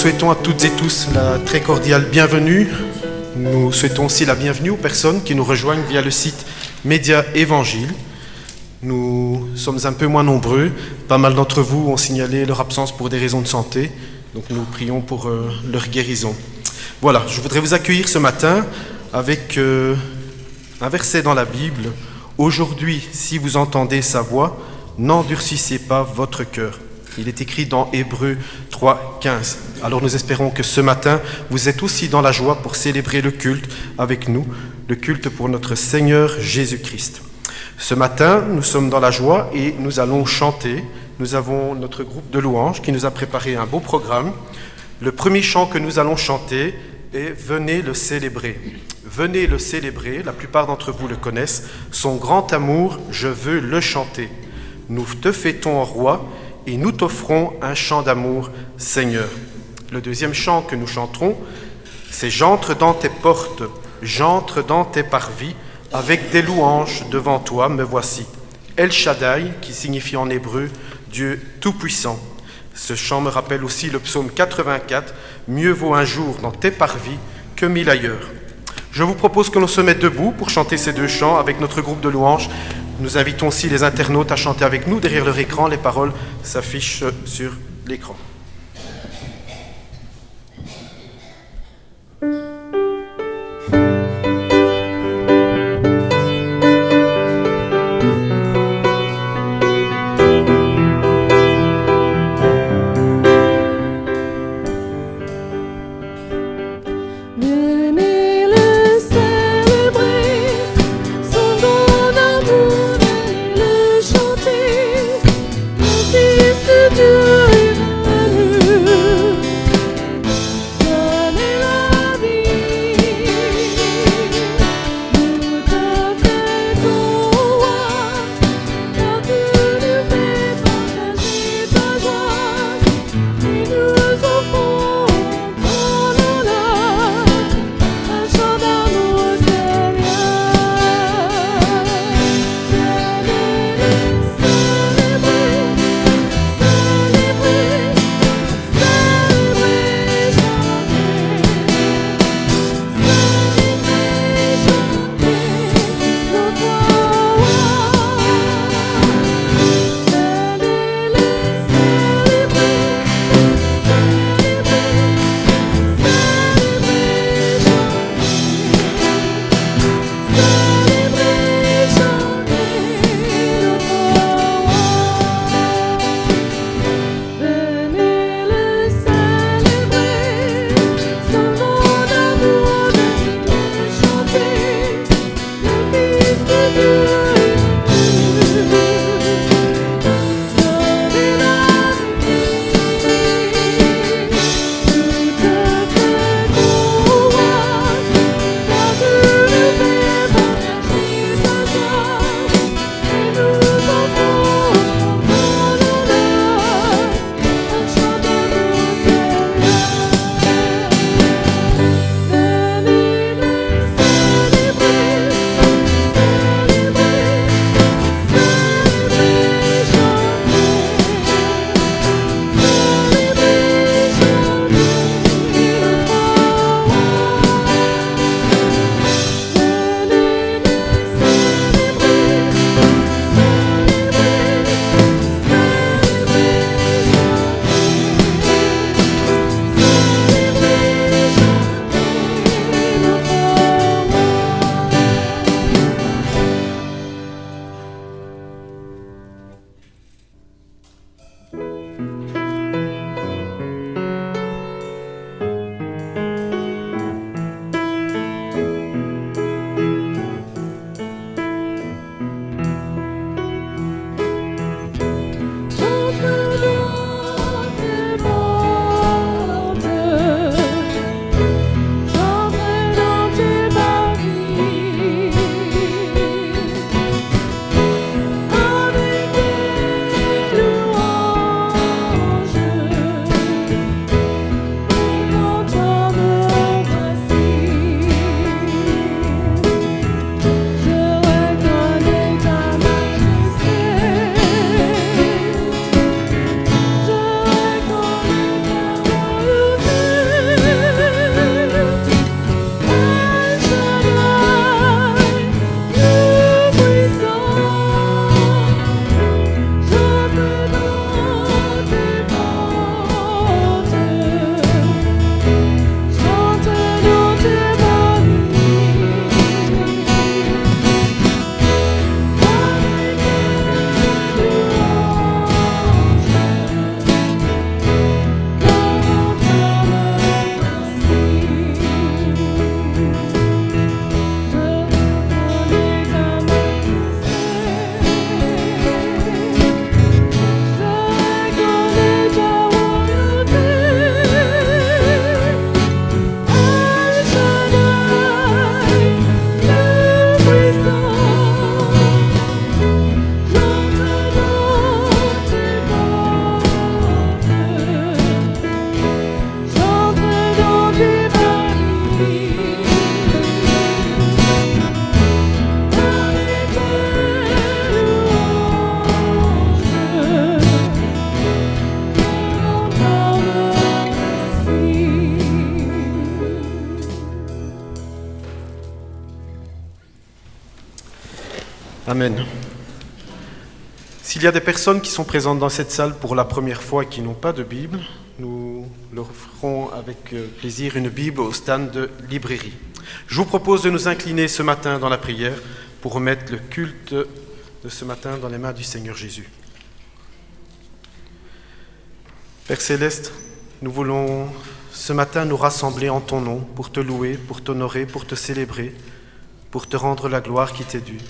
souhaitons à toutes et tous la très cordiale bienvenue. Nous souhaitons aussi la bienvenue aux personnes qui nous rejoignent via le site Média Évangile. Nous sommes un peu moins nombreux. Pas mal d'entre vous ont signalé leur absence pour des raisons de santé. Donc nous prions pour leur guérison. Voilà, je voudrais vous accueillir ce matin avec un verset dans la Bible. Aujourd'hui, si vous entendez sa voix, n'endurcissez pas votre cœur. Il est écrit dans Hébreux 3, 15. Alors nous espérons que ce matin, vous êtes aussi dans la joie pour célébrer le culte avec nous, le culte pour notre Seigneur Jésus-Christ. Ce matin, nous sommes dans la joie et nous allons chanter. Nous avons notre groupe de louanges qui nous a préparé un beau programme. Le premier chant que nous allons chanter est « Venez le célébrer ». Venez le célébrer, la plupart d'entre vous le connaissent. Son grand amour, je veux le chanter. Nous te fêtons, roi, et nous t'offrons un chant d'amour, Seigneur. Le deuxième chant que nous chanterons, c'est « J'entre dans tes portes, j'entre dans tes parvis, avec des louanges devant toi, me voici. El Shaddai, qui signifie en hébreu Dieu Tout-Puissant. Ce chant me rappelle aussi le psaume 84, « Mieux vaut un jour dans tes parvis que 1000 ailleurs ». Je vous propose que l'on se mette debout pour chanter ces deux chants avec notre groupe de louanges. Nous invitons aussi les internautes à chanter avec nous. Derrière leur écran, les paroles s'affichent sur l'écran. Dieu est Amen. S'il y a des personnes qui sont présentes dans cette salle pour la première fois et qui n'ont pas de Bible, nous leur offrons avec plaisir une Bible au stand de librairie. Je vous propose de nous incliner ce matin dans la prière pour remettre le culte de ce matin dans les mains du Seigneur Jésus. Père Céleste, nous voulons ce matin nous rassembler en ton nom pour te louer, pour t'honorer, pour te célébrer, pour te rendre la gloire qui t'est due.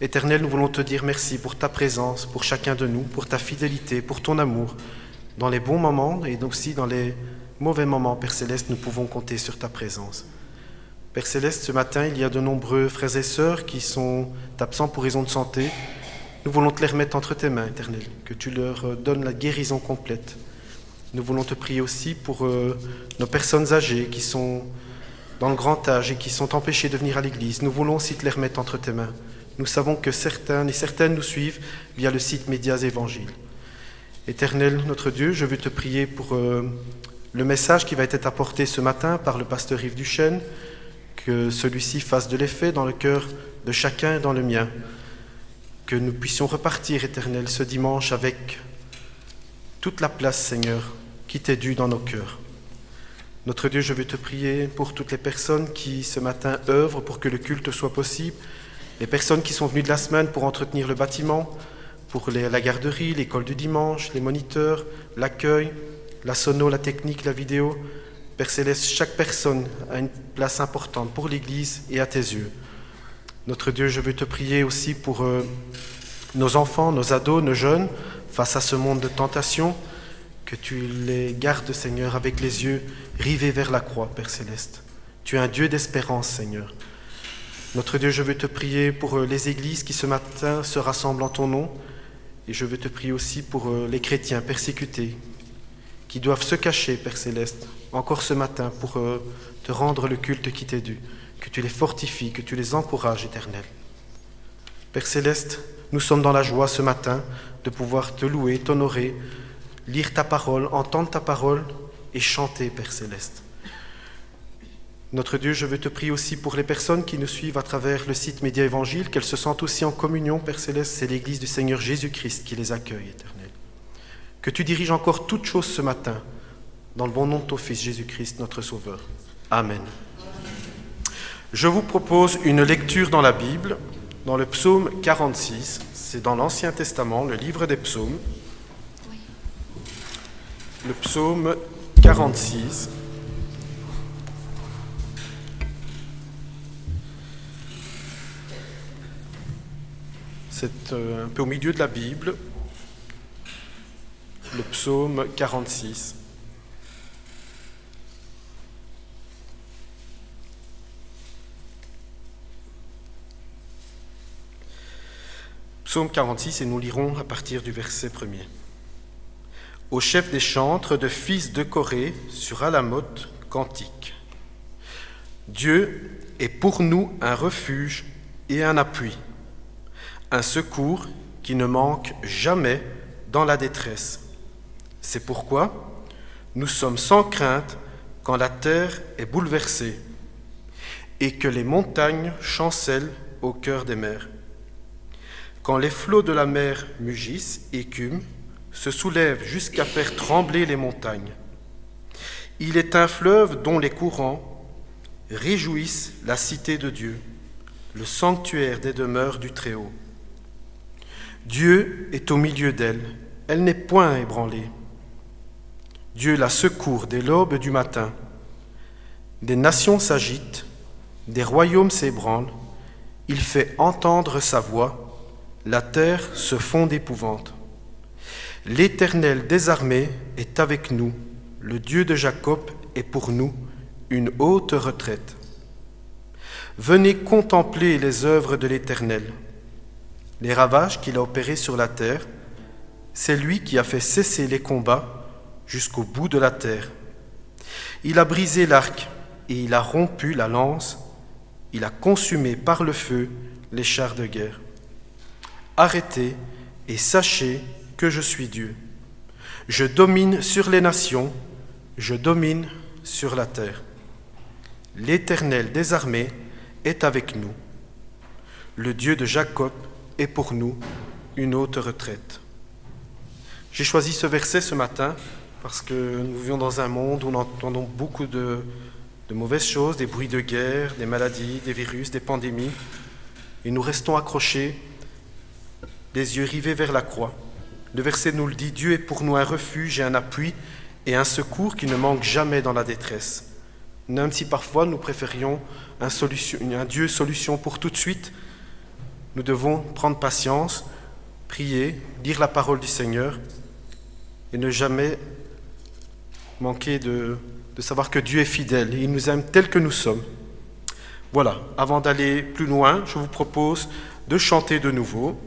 Éternel, nous voulons te dire merci pour ta présence, pour chacun de nous, pour ta fidélité, pour ton amour. Dans les bons moments et aussi dans les mauvais moments, Père Céleste, nous pouvons compter sur ta présence. Père Céleste, ce matin, il y a de nombreux frères et sœurs qui sont absents pour raison de santé. Nous voulons te les remettre entre tes mains, Éternel, que tu leur donnes la guérison complète. Nous voulons te prier aussi pour nos personnes âgées qui sont dans le grand âge et qui sont empêchées de venir à l'église. Nous voulons aussi te les remettre entre tes mains. Nous savons que certains et certaines nous suivent via le site Médias Évangiles. Éternel, notre Dieu, je veux te prier pour le message qui va être apporté ce matin par le pasteur Yves Duchesne, que celui-ci fasse de l'effet dans le cœur de chacun et dans le mien, que nous puissions repartir, Éternel, ce dimanche avec toute la place, Seigneur, qui t'est due dans nos cœurs. Notre Dieu, je veux te prier pour toutes les personnes qui, ce matin, œuvrent pour que le culte soit possible, les personnes qui sont venues de la semaine pour entretenir le bâtiment, pour la garderie, l'école du dimanche, les moniteurs, l'accueil, la sono, la technique, la vidéo. Père Céleste, chaque personne a une place importante pour l'Église et à tes yeux. Notre Dieu, je veux te prier aussi pour nos enfants, nos ados, nos jeunes, face à ce monde de tentation, que tu les gardes, Seigneur, avec les yeux rivés vers la croix, Père Céleste. Tu es un Dieu d'espérance, Seigneur. Notre Dieu, je veux te prier pour les églises qui ce matin se rassemblent en ton nom, et je veux te prier aussi pour les chrétiens persécutés, qui doivent se cacher, Père Céleste, encore ce matin pour te rendre le culte qui t'est dû, que tu les fortifies, que tu les encourages, Éternel. Père Céleste, nous sommes dans la joie ce matin de pouvoir te louer, t'honorer, lire ta parole, entendre ta parole et chanter, Père Céleste. Notre Dieu, je veux te prier aussi pour les personnes qui nous suivent à travers le site Médias Évangiles, qu'elles se sentent aussi en communion, Père Céleste, c'est l'Église du Seigneur Jésus-Christ qui les accueille, Éternel. Que tu diriges encore toutes choses ce matin, dans le bon nom de ton Fils Jésus-Christ, notre Sauveur. Amen. Je vous propose une lecture dans la Bible, dans le psaume 46, c'est dans l'Ancien Testament, le livre des psaumes. Le psaume 46. C'est un peu au milieu de la Bible, le psaume 46. Psaume 46, et nous lirons à partir du verset 1er. Au chef des chantres de fils de Corée, sur Alamoth, cantique. Dieu est pour nous un refuge et un appui, un secours qui ne manque jamais dans la détresse. C'est pourquoi nous sommes sans crainte quand la terre est bouleversée et que les montagnes chancellent au cœur des mers. Quand les flots de la mer mugissent, écument, se soulèvent jusqu'à faire trembler les montagnes. Il est un fleuve dont les courants réjouissent la cité de Dieu, le sanctuaire des demeures du Très-Haut. Dieu est au milieu d'elle, elle n'est point ébranlée. Dieu la secourt dès l'aube du matin. Des nations s'agitent, des royaumes s'ébranlent, il fait entendre sa voix, la terre se fond d'épouvante. L'Éternel des armées est avec nous, le Dieu de Jacob est pour nous une haute retraite. Venez contempler les œuvres de l'Éternel, les ravages qu'il a opérés sur la terre. C'est lui qui a fait cesser les combats jusqu'au bout de la terre. Il a brisé l'arc et il a rompu la lance. Il a consumé par le feu les chars de guerre. Arrêtez et sachez que je suis Dieu. Je domine sur les nations, je domine sur la terre. L'Éternel des armées est avec nous. Le Dieu de Jacob est pour nous une haute retraite. J'ai choisi ce verset ce matin parce que nous vivons dans un monde où nous entendons beaucoup de mauvaises choses, des bruits de guerre, des maladies, des virus, des pandémies, et nous restons accrochés, les yeux rivés vers la croix. Le verset nous le dit, Dieu est pour nous un refuge et un appui et un secours qui ne manque jamais dans la détresse. Même si parfois nous préférions un Dieu solution pour tout de suite, nous devons prendre patience, prier, lire la parole du Seigneur et ne jamais manquer de savoir que Dieu est fidèle et il nous aime tels que nous sommes. Voilà, avant d'aller plus loin, je vous propose de chanter de nouveau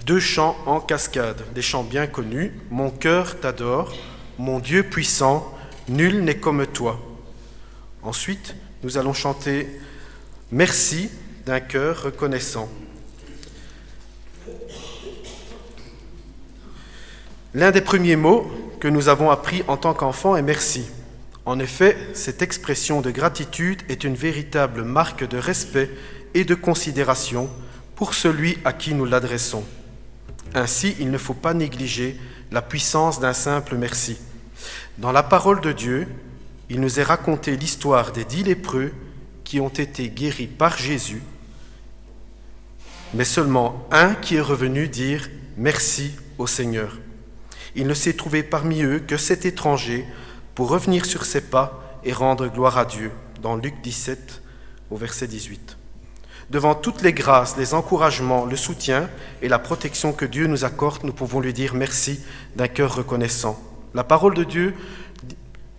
2 chants en cascade, des chants bien connus. Mon cœur t'adore, mon Dieu puissant, nul n'est comme toi. Ensuite, nous allons chanter Merci d'un cœur reconnaissant. L'un des premiers mots que nous avons appris en tant qu'enfants est merci. En effet, cette expression de gratitude est une véritable marque de respect et de considération pour celui à qui nous l'adressons. Ainsi, il ne faut pas négliger la puissance d'un simple merci. Dans la parole de Dieu, il nous est raconté l'histoire des 10 lépreux qui ont été guéris par Jésus, mais seulement un qui est revenu dire merci au Seigneur. Il ne s'est trouvé parmi eux que cet étranger pour revenir sur ses pas et rendre gloire à Dieu, dans Luc 17 au verset 18. Devant toutes les grâces, les encouragements, le soutien et la protection que Dieu nous accorde, nous pouvons lui dire merci d'un cœur reconnaissant. La parole de Dieu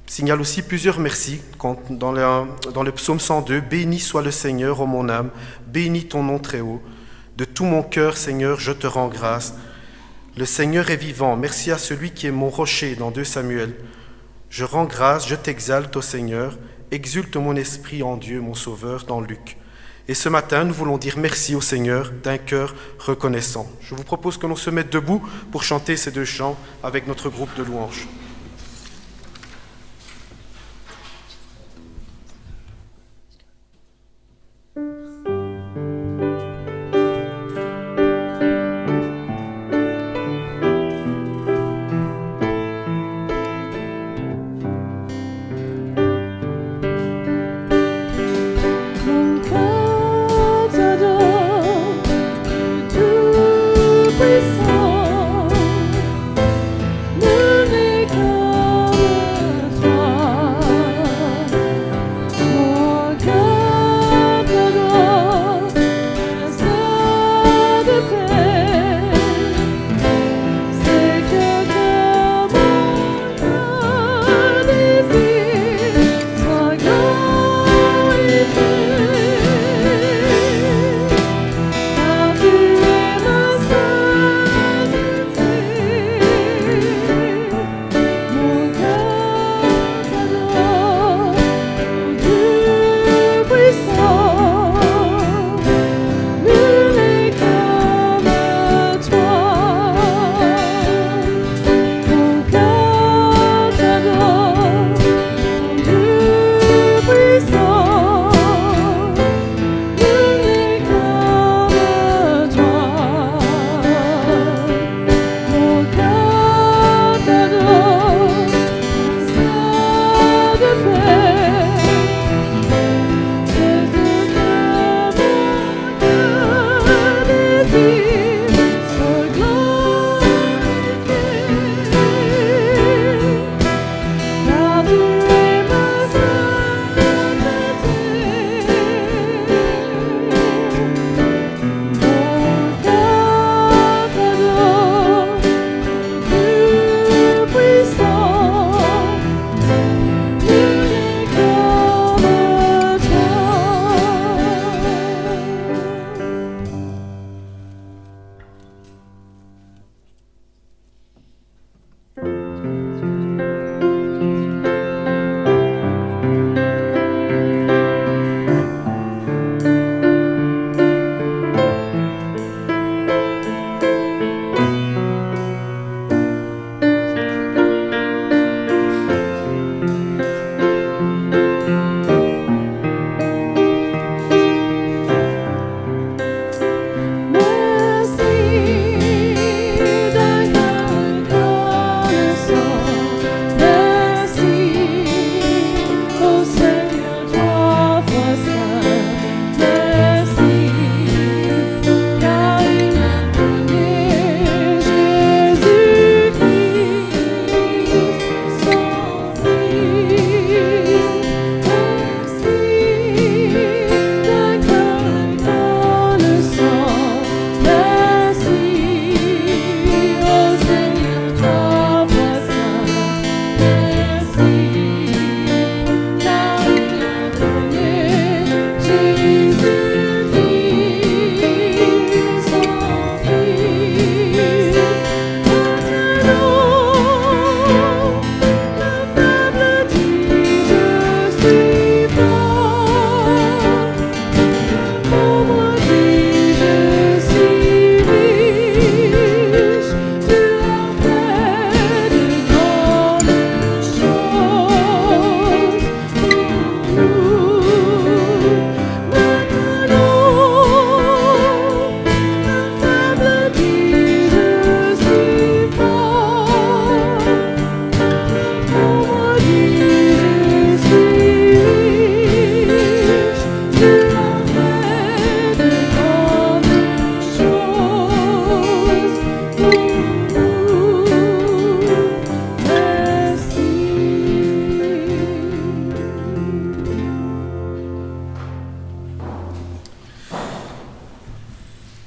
signale aussi plusieurs merci. Dans le psaume 102, « Béni soit le Seigneur, ô mon âme, bénis ton nom très haut. De tout mon cœur, Seigneur, je te rends grâce. Le Seigneur est vivant, merci à celui qui est mon rocher » dans 2 Samuel. Je rends grâce, je t'exalte, ô Seigneur, exulte mon esprit en Dieu, mon Sauveur, dans Luc. Et ce matin, nous voulons dire merci au Seigneur d'un cœur reconnaissant. Je vous propose que l'on se mette debout pour chanter ces 2 chants avec notre groupe de louanges. Puissant, nul n'est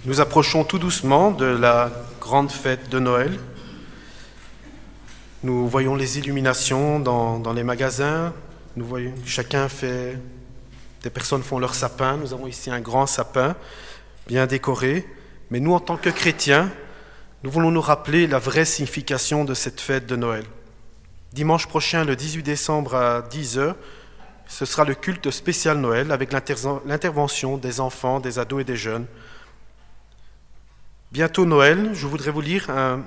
Nous approchons tout doucement de la grande fête de Noël. Nous voyons les illuminations dans les magasins. Nous voyons, des personnes font leur sapin. Nous avons ici un grand sapin, bien décoré. Mais nous, en tant que chrétiens, nous voulons nous rappeler la vraie signification de cette fête de Noël. Dimanche prochain, le 18 décembre à 10h, ce sera le culte spécial Noël avec l'intervention des enfants, des ados et des jeunes. Bientôt Noël, je voudrais vous lire un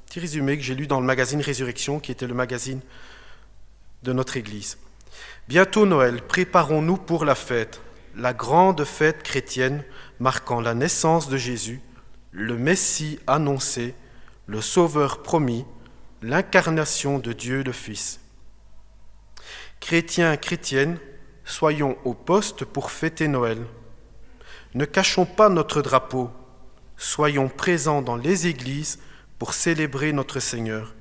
petit résumé que j'ai lu dans le magazine Résurrection, qui était le magazine de notre Église. Bientôt Noël, préparons-nous pour la fête, la grande fête chrétienne marquant la naissance de Jésus, le Messie annoncé, le Sauveur promis, l'incarnation de Dieu le Fils. Chrétiens, chrétiennes, soyons au poste pour fêter Noël. Ne cachons pas notre drapeau. Soyons présents dans les églises pour célébrer notre Seigneur,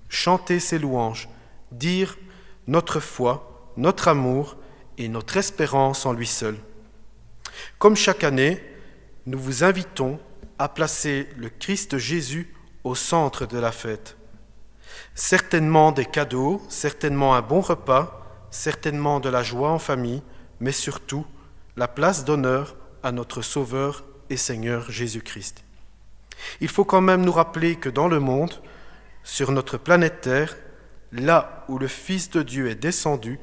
chanter ses louanges, dire notre foi, notre amour et notre espérance en lui seul. Comme chaque année, nous vous invitons à placer le Christ Jésus au centre de la fête. Certainement des cadeaux, certainement un bon repas, certainement de la joie en famille, mais surtout la place d'honneur à notre Sauveur et Seigneur Jésus-Christ. Il faut quand même nous rappeler que dans le monde, sur notre planète Terre, là où le Fils de Dieu est descendu,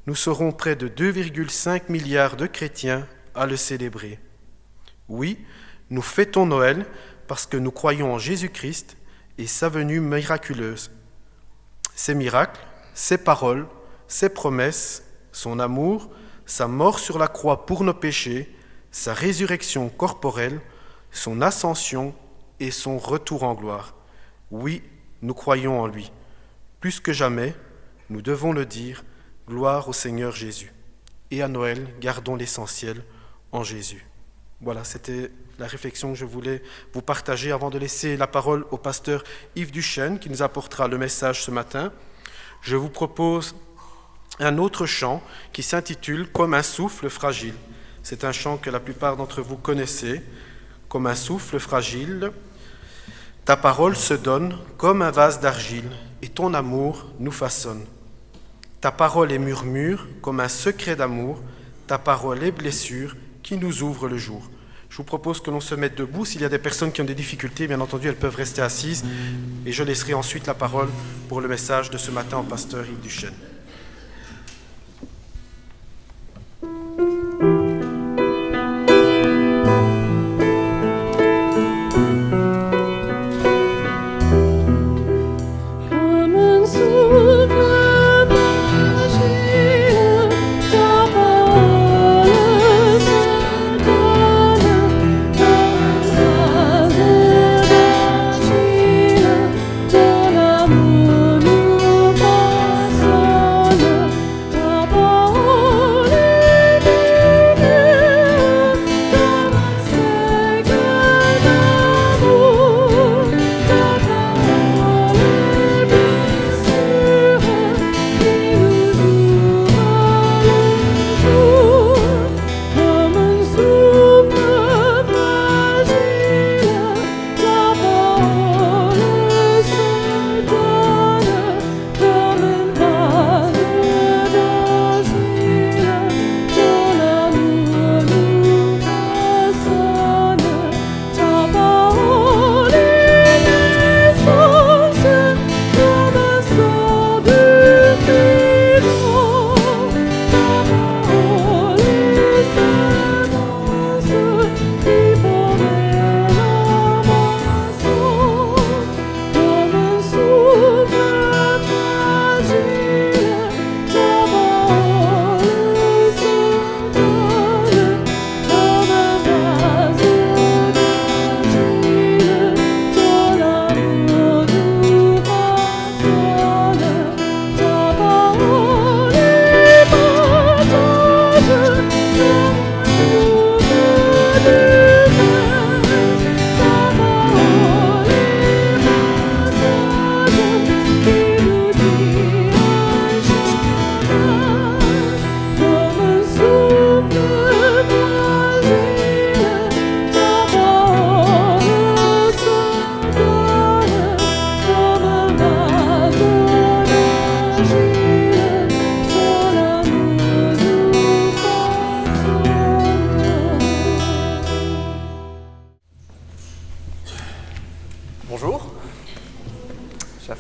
nous serons près de 2,5 milliards de chrétiens à le célébrer. Oui, nous fêtons Noël parce que nous croyons en Jésus-Christ et sa venue miraculeuse. Ses miracles, ses paroles, ses promesses, son amour, sa mort sur la croix pour nos péchés, sa résurrection corporelle, son ascension et son retour en gloire. Oui, nous croyons en lui. Plus que jamais, nous devons le dire, gloire au Seigneur Jésus. Et à Noël, gardons l'essentiel en Jésus. Voilà, c'était la réflexion que je voulais vous partager avant de laisser la parole au pasteur Yves Duchesne qui nous apportera le message ce matin. Je vous propose un autre chant qui s'intitule « Comme un souffle fragile ». C'est un chant que la plupart d'entre vous connaissez. « Comme un souffle fragile, ta parole se donne comme un vase d'argile et ton amour nous façonne. Ta parole est murmure comme un secret d'amour, ta parole est blessure qui nous ouvre le jour. » Je vous propose que l'on se mette debout. S'il y a des personnes qui ont des difficultés, bien entendu, elles peuvent rester assises. Et je laisserai ensuite la parole pour le message de ce matin au pasteur Yves Duchesne. Ton amour nous façonne.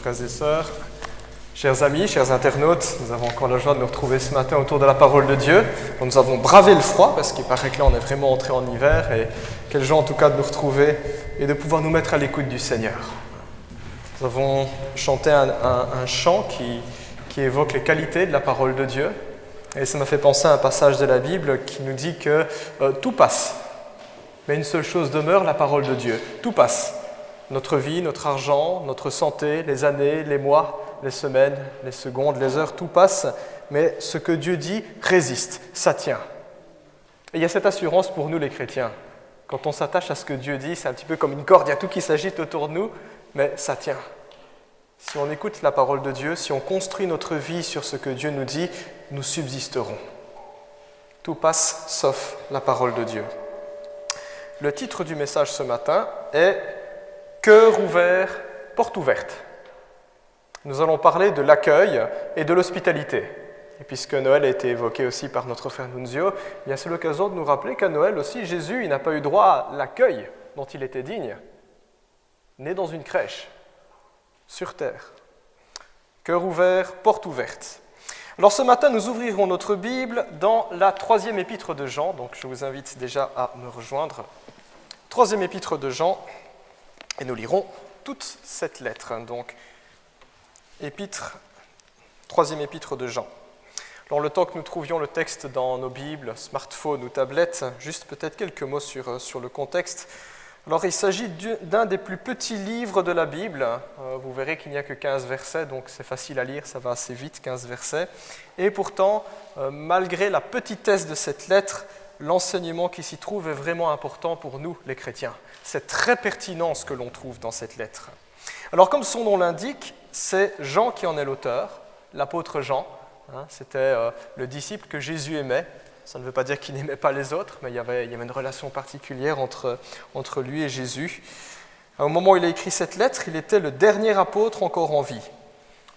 frères et sœurs, chers amis, chers internautes, nous avons encore la joie de nous retrouver ce matin autour de la parole de Dieu. Nous avons bravé le froid parce qu'il paraît que là on est vraiment entré en hiver et quelle joie en tout cas de nous retrouver et de pouvoir nous mettre à l'écoute du Seigneur. Nous avons chanté un chant qui évoque les qualités de la parole de Dieu et ça m'a fait penser à un passage de la Bible qui nous dit que tout passe, mais une seule chose demeure, la parole de Dieu. Tout passe. Notre vie, notre argent, notre santé, les années, les mois, les semaines, les secondes, les heures, tout passe, mais ce que Dieu dit résiste, ça tient. Et il y a cette assurance pour nous les chrétiens. Quand on s'attache à ce que Dieu dit, c'est un petit peu comme une corde, il y a tout qui s'agite autour de nous, mais ça tient. Si on écoute la parole de Dieu, si on construit notre vie sur ce que Dieu nous dit, nous subsisterons. Tout passe sauf la parole de Dieu. Le titre du message ce matin est « Cœur ouvert, porte ouverte ». Nous allons parler de l'accueil et de l'hospitalité. Et puisque Noël a été évoqué aussi par notre frère Nunzio, c'est l'occasion de nous rappeler qu'à Noël aussi, Jésus n'a pas eu droit à l'accueil dont il était digne, né dans une crèche, sur terre. Cœur ouvert, porte ouverte. Alors ce matin, nous ouvrirons notre Bible dans la 3e épître de Jean, donc je vous invite déjà à me rejoindre. 3e épître de Jean, et nous lirons toute cette lettre. Donc, 3e épître de Jean. Alors le temps que nous trouvions le texte dans nos Bibles, smartphones ou tablettes, juste peut-être quelques mots sur le contexte. Alors il s'agit d'un des plus petits livres de la Bible. Vous verrez qu'il n'y a que 15 versets, donc c'est facile à lire, ça va assez vite, 15 versets. Et pourtant, malgré la petitesse de cette lettre, l'enseignement qui s'y trouve est vraiment important pour nous, les chrétiens. C'est très pertinent ce que l'on trouve dans cette lettre. Alors comme son nom l'indique, c'est Jean qui en est l'auteur, l'apôtre Jean. C'était le disciple que Jésus aimait. Ça ne veut pas dire qu'il n'aimait pas les autres, mais il y avait une relation particulière entre lui et Jésus. Au moment où il a écrit cette lettre, il était le dernier apôtre encore en vie. Je ne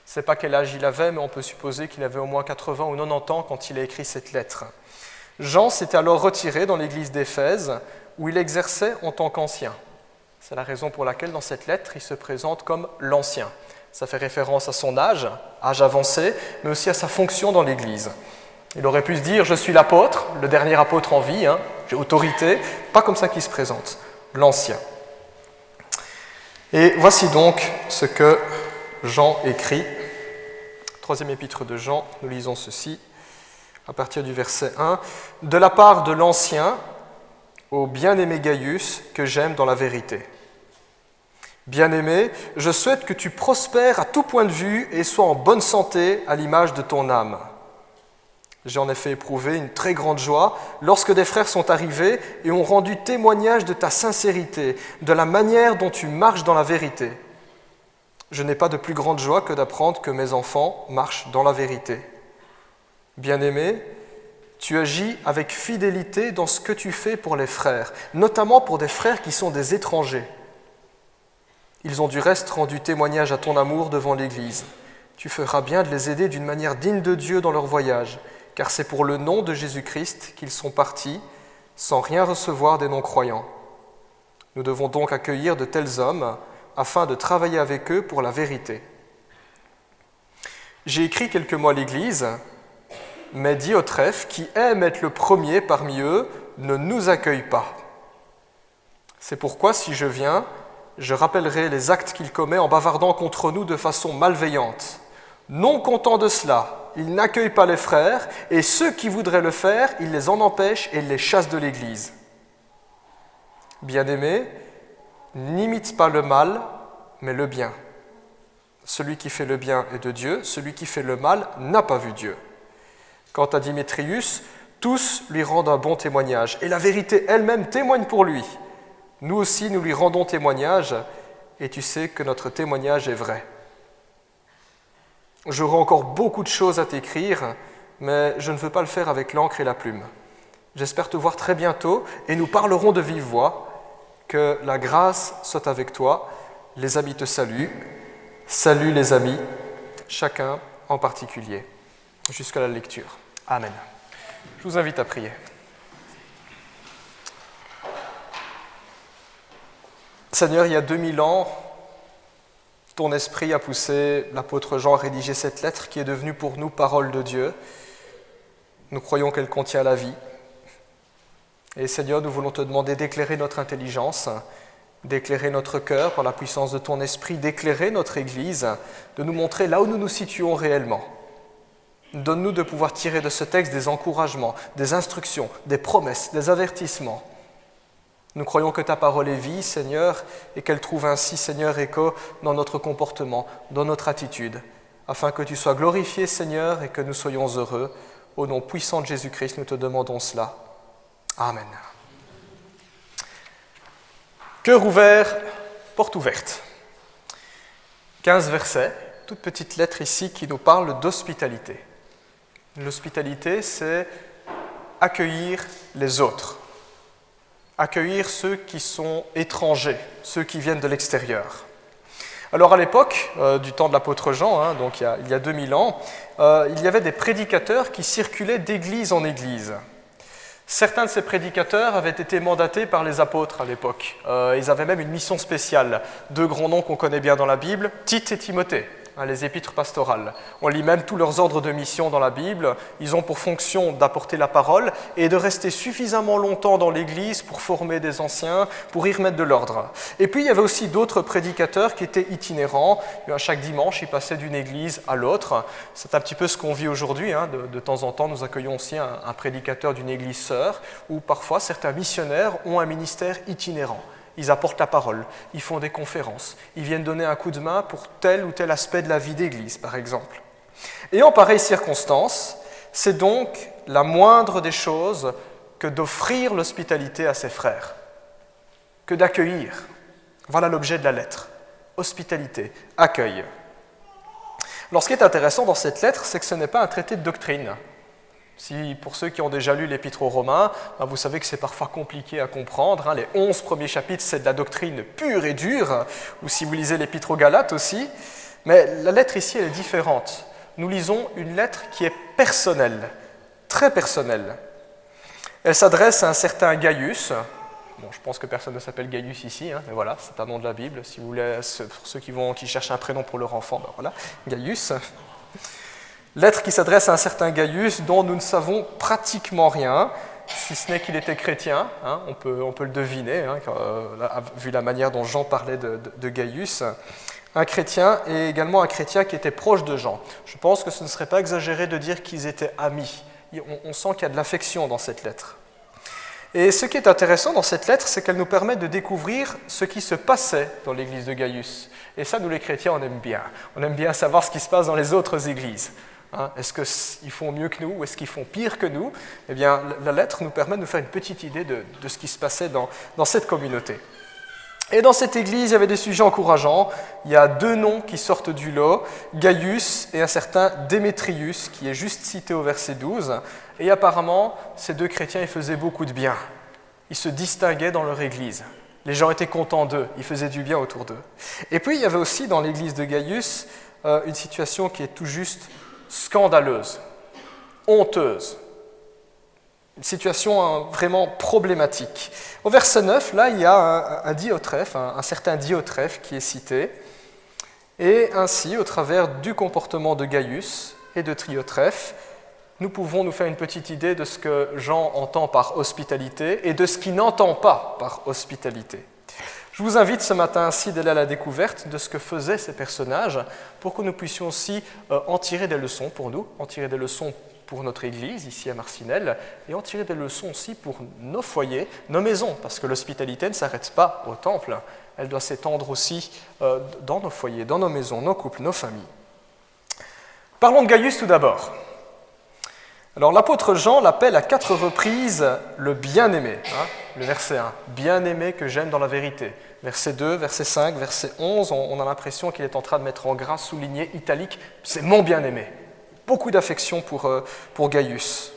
sais pas quel âge il avait, mais on peut supposer qu'il avait au moins 80 ou 90 ans quand il a écrit cette lettre. Jean s'était alors retiré dans l'église d'Éphèse, où il exerçait en tant qu'ancien. C'est la raison pour laquelle dans cette lettre, il se présente comme l'ancien. Ça fait référence à son âge avancé, mais aussi à sa fonction dans l'Église. Il aurait pu se dire « je suis l'apôtre, le dernier apôtre en vie, j'ai autorité », pas comme ça qu'il se présente, l'ancien. Et voici donc ce que Jean écrit. 3e épître de Jean, nous lisons ceci, à partir du verset 1. « De la part de l'ancien, au bien-aimé Gaius, que j'aime dans la vérité. Bien-aimé, je souhaite que tu prospères à tout point de vue et sois en bonne santé à l'image de ton âme. J'ai en effet éprouvé une très grande joie lorsque des frères sont arrivés et ont rendu témoignage de ta sincérité, de la manière dont tu marches dans la vérité. Je n'ai pas de plus grande joie que d'apprendre que mes enfants marchent dans la vérité. Bien-aimé, tu agis avec fidélité dans ce que tu fais pour les frères, notamment pour des frères qui sont des étrangers. Ils ont du reste rendu témoignage à ton amour devant l'Église. Tu feras bien de les aider d'une manière digne de Dieu dans leur voyage, car c'est pour le nom de Jésus-Christ qu'ils sont partis, sans rien recevoir des non-croyants. Nous devons donc accueillir de tels hommes, afin de travailler avec eux pour la vérité. J'ai écrit quelques mots à l'Église, mais Diotrephe, qui aime être le premier parmi eux, ne nous accueille pas. C'est pourquoi, si je viens, je rappellerai les actes qu'il commet en bavardant contre nous de façon malveillante. Non content de cela, il n'accueille pas les frères, et ceux qui voudraient le faire, il les en empêche et les chasse de l'Église. Bien-aimé, n'imite pas le mal, mais le bien. Celui qui fait le bien est de Dieu, celui qui fait le mal n'a pas vu Dieu. Quant à Démétrius, tous lui rendent un bon témoignage, et la vérité elle-même témoigne pour lui. Nous aussi, nous lui rendons témoignage, et tu sais que notre témoignage est vrai. J'aurai encore beaucoup de choses à t'écrire, mais je ne veux pas le faire avec l'encre et la plume. J'espère te voir très bientôt, et nous parlerons de vive voix. Que la grâce soit avec toi. Les amis te saluent. Salut les amis, chacun en particulier. Jusqu'à la lecture. Amen. Je vous invite à prier. Seigneur, il y a 2000 ans, Ton esprit a poussé l'apôtre Jean à rédiger cette lettre qui est devenue pour nous parole de Dieu. Nous croyons qu'elle contient la vie. Et Seigneur, nous voulons te demander d'éclairer notre intelligence, d'éclairer notre cœur par la puissance de ton esprit, d'éclairer notre Église, de nous montrer là où nous nous situons réellement. Donne-nous de pouvoir tirer de ce texte des encouragements, des instructions, des promesses, des avertissements. Nous croyons que ta parole est vie, Seigneur, et qu'elle trouve ainsi, Seigneur, écho dans notre comportement, dans notre attitude, afin que tu sois glorifié, Seigneur, et que nous soyons heureux. Au nom puissant de Jésus-Christ, nous te demandons cela. Amen. Cœur ouvert, porte ouverte. 15 versets, toute petite lettre ici qui nous parle d'hospitalité. L'hospitalité, c'est accueillir les autres. Accueillir ceux qui sont étrangers, ceux qui viennent de l'extérieur. Alors à l'époque du temps de l'apôtre Jean, donc il y a 2000 ans, il y avait des prédicateurs qui circulaient d'église en église. Certains de ces prédicateurs avaient été mandatés par les apôtres à l'époque. Ils avaient même une mission spéciale. Deux grands noms qu'on connaît bien dans la Bible, Tite et Timothée. Les épîtres pastorales. On lit même tous leurs ordres de mission dans la Bible. Ils ont pour fonction d'apporter la parole et de rester suffisamment longtemps dans l'Église pour former des anciens, pour y remettre de l'ordre. Et puis il y avait aussi d'autres prédicateurs qui étaient itinérants. Chaque dimanche, ils passaient d'une église à l'autre. C'est un petit peu ce qu'on vit aujourd'hui. De temps en temps, nous accueillons aussi un prédicateur d'une église sœur, où parfois certains missionnaires ont un ministère itinérant. Ils apportent la parole, ils font des conférences, ils viennent donner un coup de main pour tel ou tel aspect de la vie d'église, par exemple. Et en pareille circonstance, c'est donc la moindre des choses que d'offrir l'hospitalité à ses frères, que d'accueillir. Voilà l'objet de la lettre. Hospitalité, accueil. Alors ce qui est intéressant dans cette lettre, c'est que ce n'est pas un traité de doctrine. Si, pour ceux qui ont déjà lu l'Épître aux Romains, vous savez que c'est parfois compliqué à comprendre. Les 11 premiers chapitres, c'est de la doctrine pure et dure, ou si vous lisez l'Épître aux Galates aussi. Mais la lettre ici, elle est différente. Nous lisons une lettre qui est personnelle, très personnelle. Elle s'adresse à un certain Gaius. Bon, je pense que personne ne s'appelle Gaius ici, mais voilà, c'est un nom de la Bible. Si vous voulez, pour ceux qui cherchent un prénom pour leur enfant, voilà, Gaius. Lettre qui s'adresse à un certain Gaius dont nous ne savons pratiquement rien, si ce n'est qu'il était chrétien, on peut le deviner, vu la manière dont Jean parlait de Gaius. Un chrétien et également un chrétien qui était proche de Jean. Je pense que ce ne serait pas exagéré de dire qu'ils étaient amis. On sent qu'il y a de l'affection dans cette lettre. Et ce qui est intéressant dans cette lettre, c'est qu'elle nous permet de découvrir ce qui se passait dans l'église de Gaius. Et ça, nous les chrétiens, on aime bien. On aime bien savoir ce qui se passe dans les autres églises. Est-ce qu'ils font mieux que nous ou est-ce qu'ils font pire que nous? Eh bien, la lettre nous permet de nous faire une petite idée de ce qui se passait dans cette communauté. Et dans cette église, il y avait des sujets encourageants. Il y a deux noms qui sortent du lot, Gaius et un certain Démétrius, qui est juste cité au verset 12. Et apparemment, ces deux chrétiens, ils faisaient beaucoup de bien. Ils se distinguaient dans leur église. Les gens étaient contents d'eux, ils faisaient du bien autour d'eux. Et puis, il y avait aussi dans l'église de Gaius une situation qui est tout juste scandaleuse, honteuse, une situation vraiment problématique. Au verset 9, là, il y a un Diotrephe, un certain Diotrephe qui est cité, et ainsi, au travers du comportement de Gaius et de Diotrephe, nous pouvons nous faire une petite idée de ce que Jean entend par hospitalité et de ce qu'il n'entend pas par hospitalité. Je vous invite ce matin ainsi d'aller à la découverte de ce que faisaient ces personnages pour que nous puissions aussi en tirer des leçons pour nous, en tirer des leçons pour notre Église ici à Marcinelle et en tirer des leçons aussi pour nos foyers, nos maisons, parce que l'hospitalité ne s'arrête pas au temple, elle doit s'étendre aussi dans nos foyers, dans nos maisons, nos couples, nos familles. Parlons de Gaius tout d'abord. Alors l'apôtre Jean l'appelle à 4 reprises le bien-aimé, le verset 1, bien-aimé que j'aime dans la vérité. Verset 2, verset 5, verset 11, on a l'impression qu'il est en train de mettre en gras, souligné, italique, c'est mon bien-aimé. Beaucoup d'affection pour Gaius.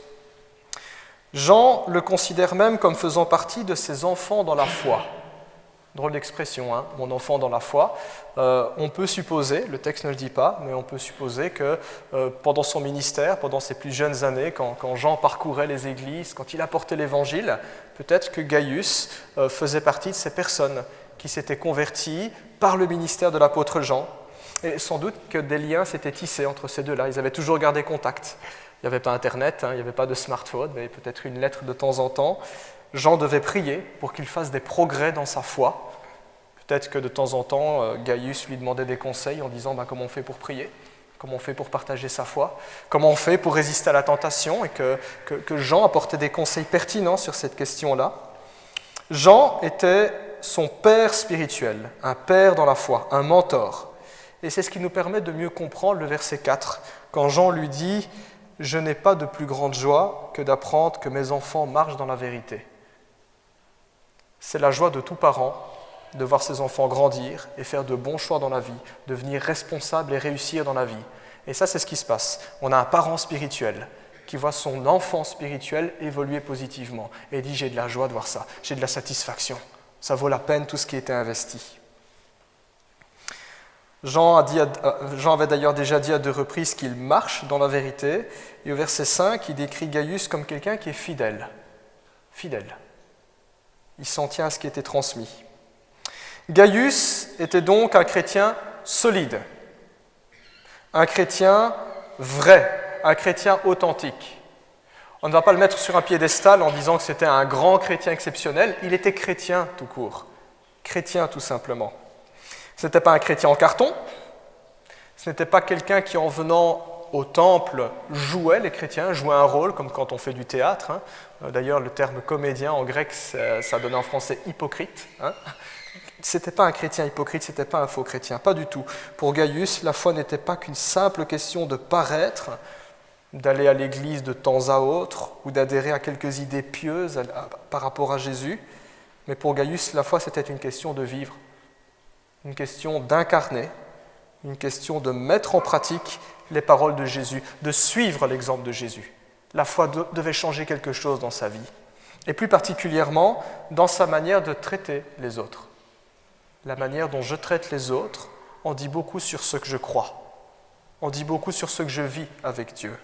Jean le considère même comme faisant partie de ses enfants dans la foi. Drôle d'expression, mon enfant dans la foi. On peut supposer, le texte ne le dit pas, mais on peut supposer que pendant son ministère, pendant ses plus jeunes années, quand Jean parcourait les églises, quand il apportait l'évangile, peut-être que Gaius faisait partie de ces personnes qui s'étaient converties par le ministère de l'apôtre Jean. Et sans doute que des liens s'étaient tissés entre ces deux-là. Ils avaient toujours gardé contact. Il n'y avait pas Internet, il n'y avait pas de smartphone, mais peut-être une lettre de temps en temps. Jean devait prier pour qu'il fasse des progrès dans sa foi. Peut-être que de temps en temps, Gaius lui demandait des conseils en disant comment on fait pour prier, comment on fait pour partager sa foi, comment on fait pour résister à la tentation, et que Jean apportait des conseils pertinents sur cette question-là. Jean était son père spirituel, un père dans la foi, un mentor. Et c'est ce qui nous permet de mieux comprendre le verset 4, quand Jean lui dit « Je n'ai pas de plus grande joie que d'apprendre que mes enfants marchent dans la vérité. » C'est la joie de tout parent de voir ses enfants grandir et faire de bons choix dans la vie, devenir responsable et réussir dans la vie. Et ça, c'est ce qui se passe. On a un parent spirituel qui voit son enfant spirituel évoluer positivement et dit « J'ai de la joie de voir ça, j'ai de la satisfaction, ça vaut la peine tout ce qui a été investi. » Jean avait d'ailleurs déjà dit à 2 reprises qu'il marche dans la vérité, et au verset 5, il décrit Gaius comme quelqu'un qui est fidèle. Fidèle. Il s'en tient à ce qui était transmis. Gaius était donc un chrétien solide, un chrétien vrai, un chrétien authentique. On ne va pas le mettre sur un piédestal en disant que c'était un grand chrétien exceptionnel, il était chrétien tout court, chrétien tout simplement. Ce n'était pas un chrétien en carton, ce n'était pas quelqu'un qui en venant au temple jouait, les chrétiens jouaient un rôle comme quand on fait du théâtre. D'ailleurs le terme comédien en grec ça donne en français hypocrite. Ce n'était pas un chrétien hypocrite, ce n'était pas un faux chrétien, pas du tout. Pour Gaius, la foi n'était pas qu'une simple question de paraître, d'aller à l'église de temps à autre ou d'adhérer à quelques idées pieuses par rapport à Jésus. Mais pour Gaius, la foi c'était une question de vivre, une question d'incarner, une question de mettre en pratique les paroles de Jésus, de suivre l'exemple de Jésus. La foi devait changer quelque chose dans sa vie, et plus particulièrement dans sa manière de traiter les autres. La manière dont je traite les autres en dit beaucoup sur ce que je crois, en dit beaucoup sur ce que je vis avec Dieu.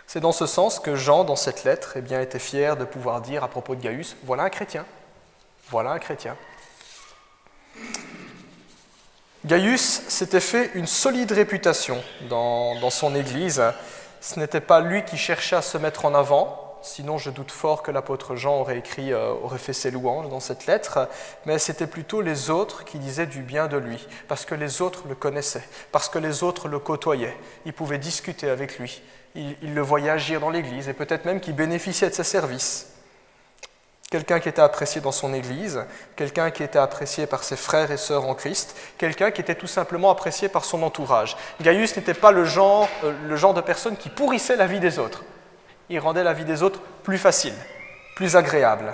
C'est dans ce sens que Jean, dans cette lettre, était fier de pouvoir dire à propos de Gaius, voilà un chrétien, voilà un chrétien. Gaius s'était fait une solide réputation dans son Église. Ce n'était pas lui qui cherchait à se mettre en avant, sinon je doute fort que l'apôtre Jean aurait fait ses louanges dans cette lettre, mais c'était plutôt les autres qui disaient du bien de lui, parce que les autres le connaissaient, parce que les autres le côtoyaient, ils pouvaient discuter avec lui, ils le voyaient agir dans l'Église, et peut-être même qu'il bénéficiait de ses services. Quelqu'un qui était apprécié dans son Église, quelqu'un qui était apprécié par ses frères et sœurs en Christ, quelqu'un qui était tout simplement apprécié par son entourage. Gaius n'était pas le genre de personne qui pourrissait la vie des autres. Il rendait la vie des autres plus facile, plus agréable.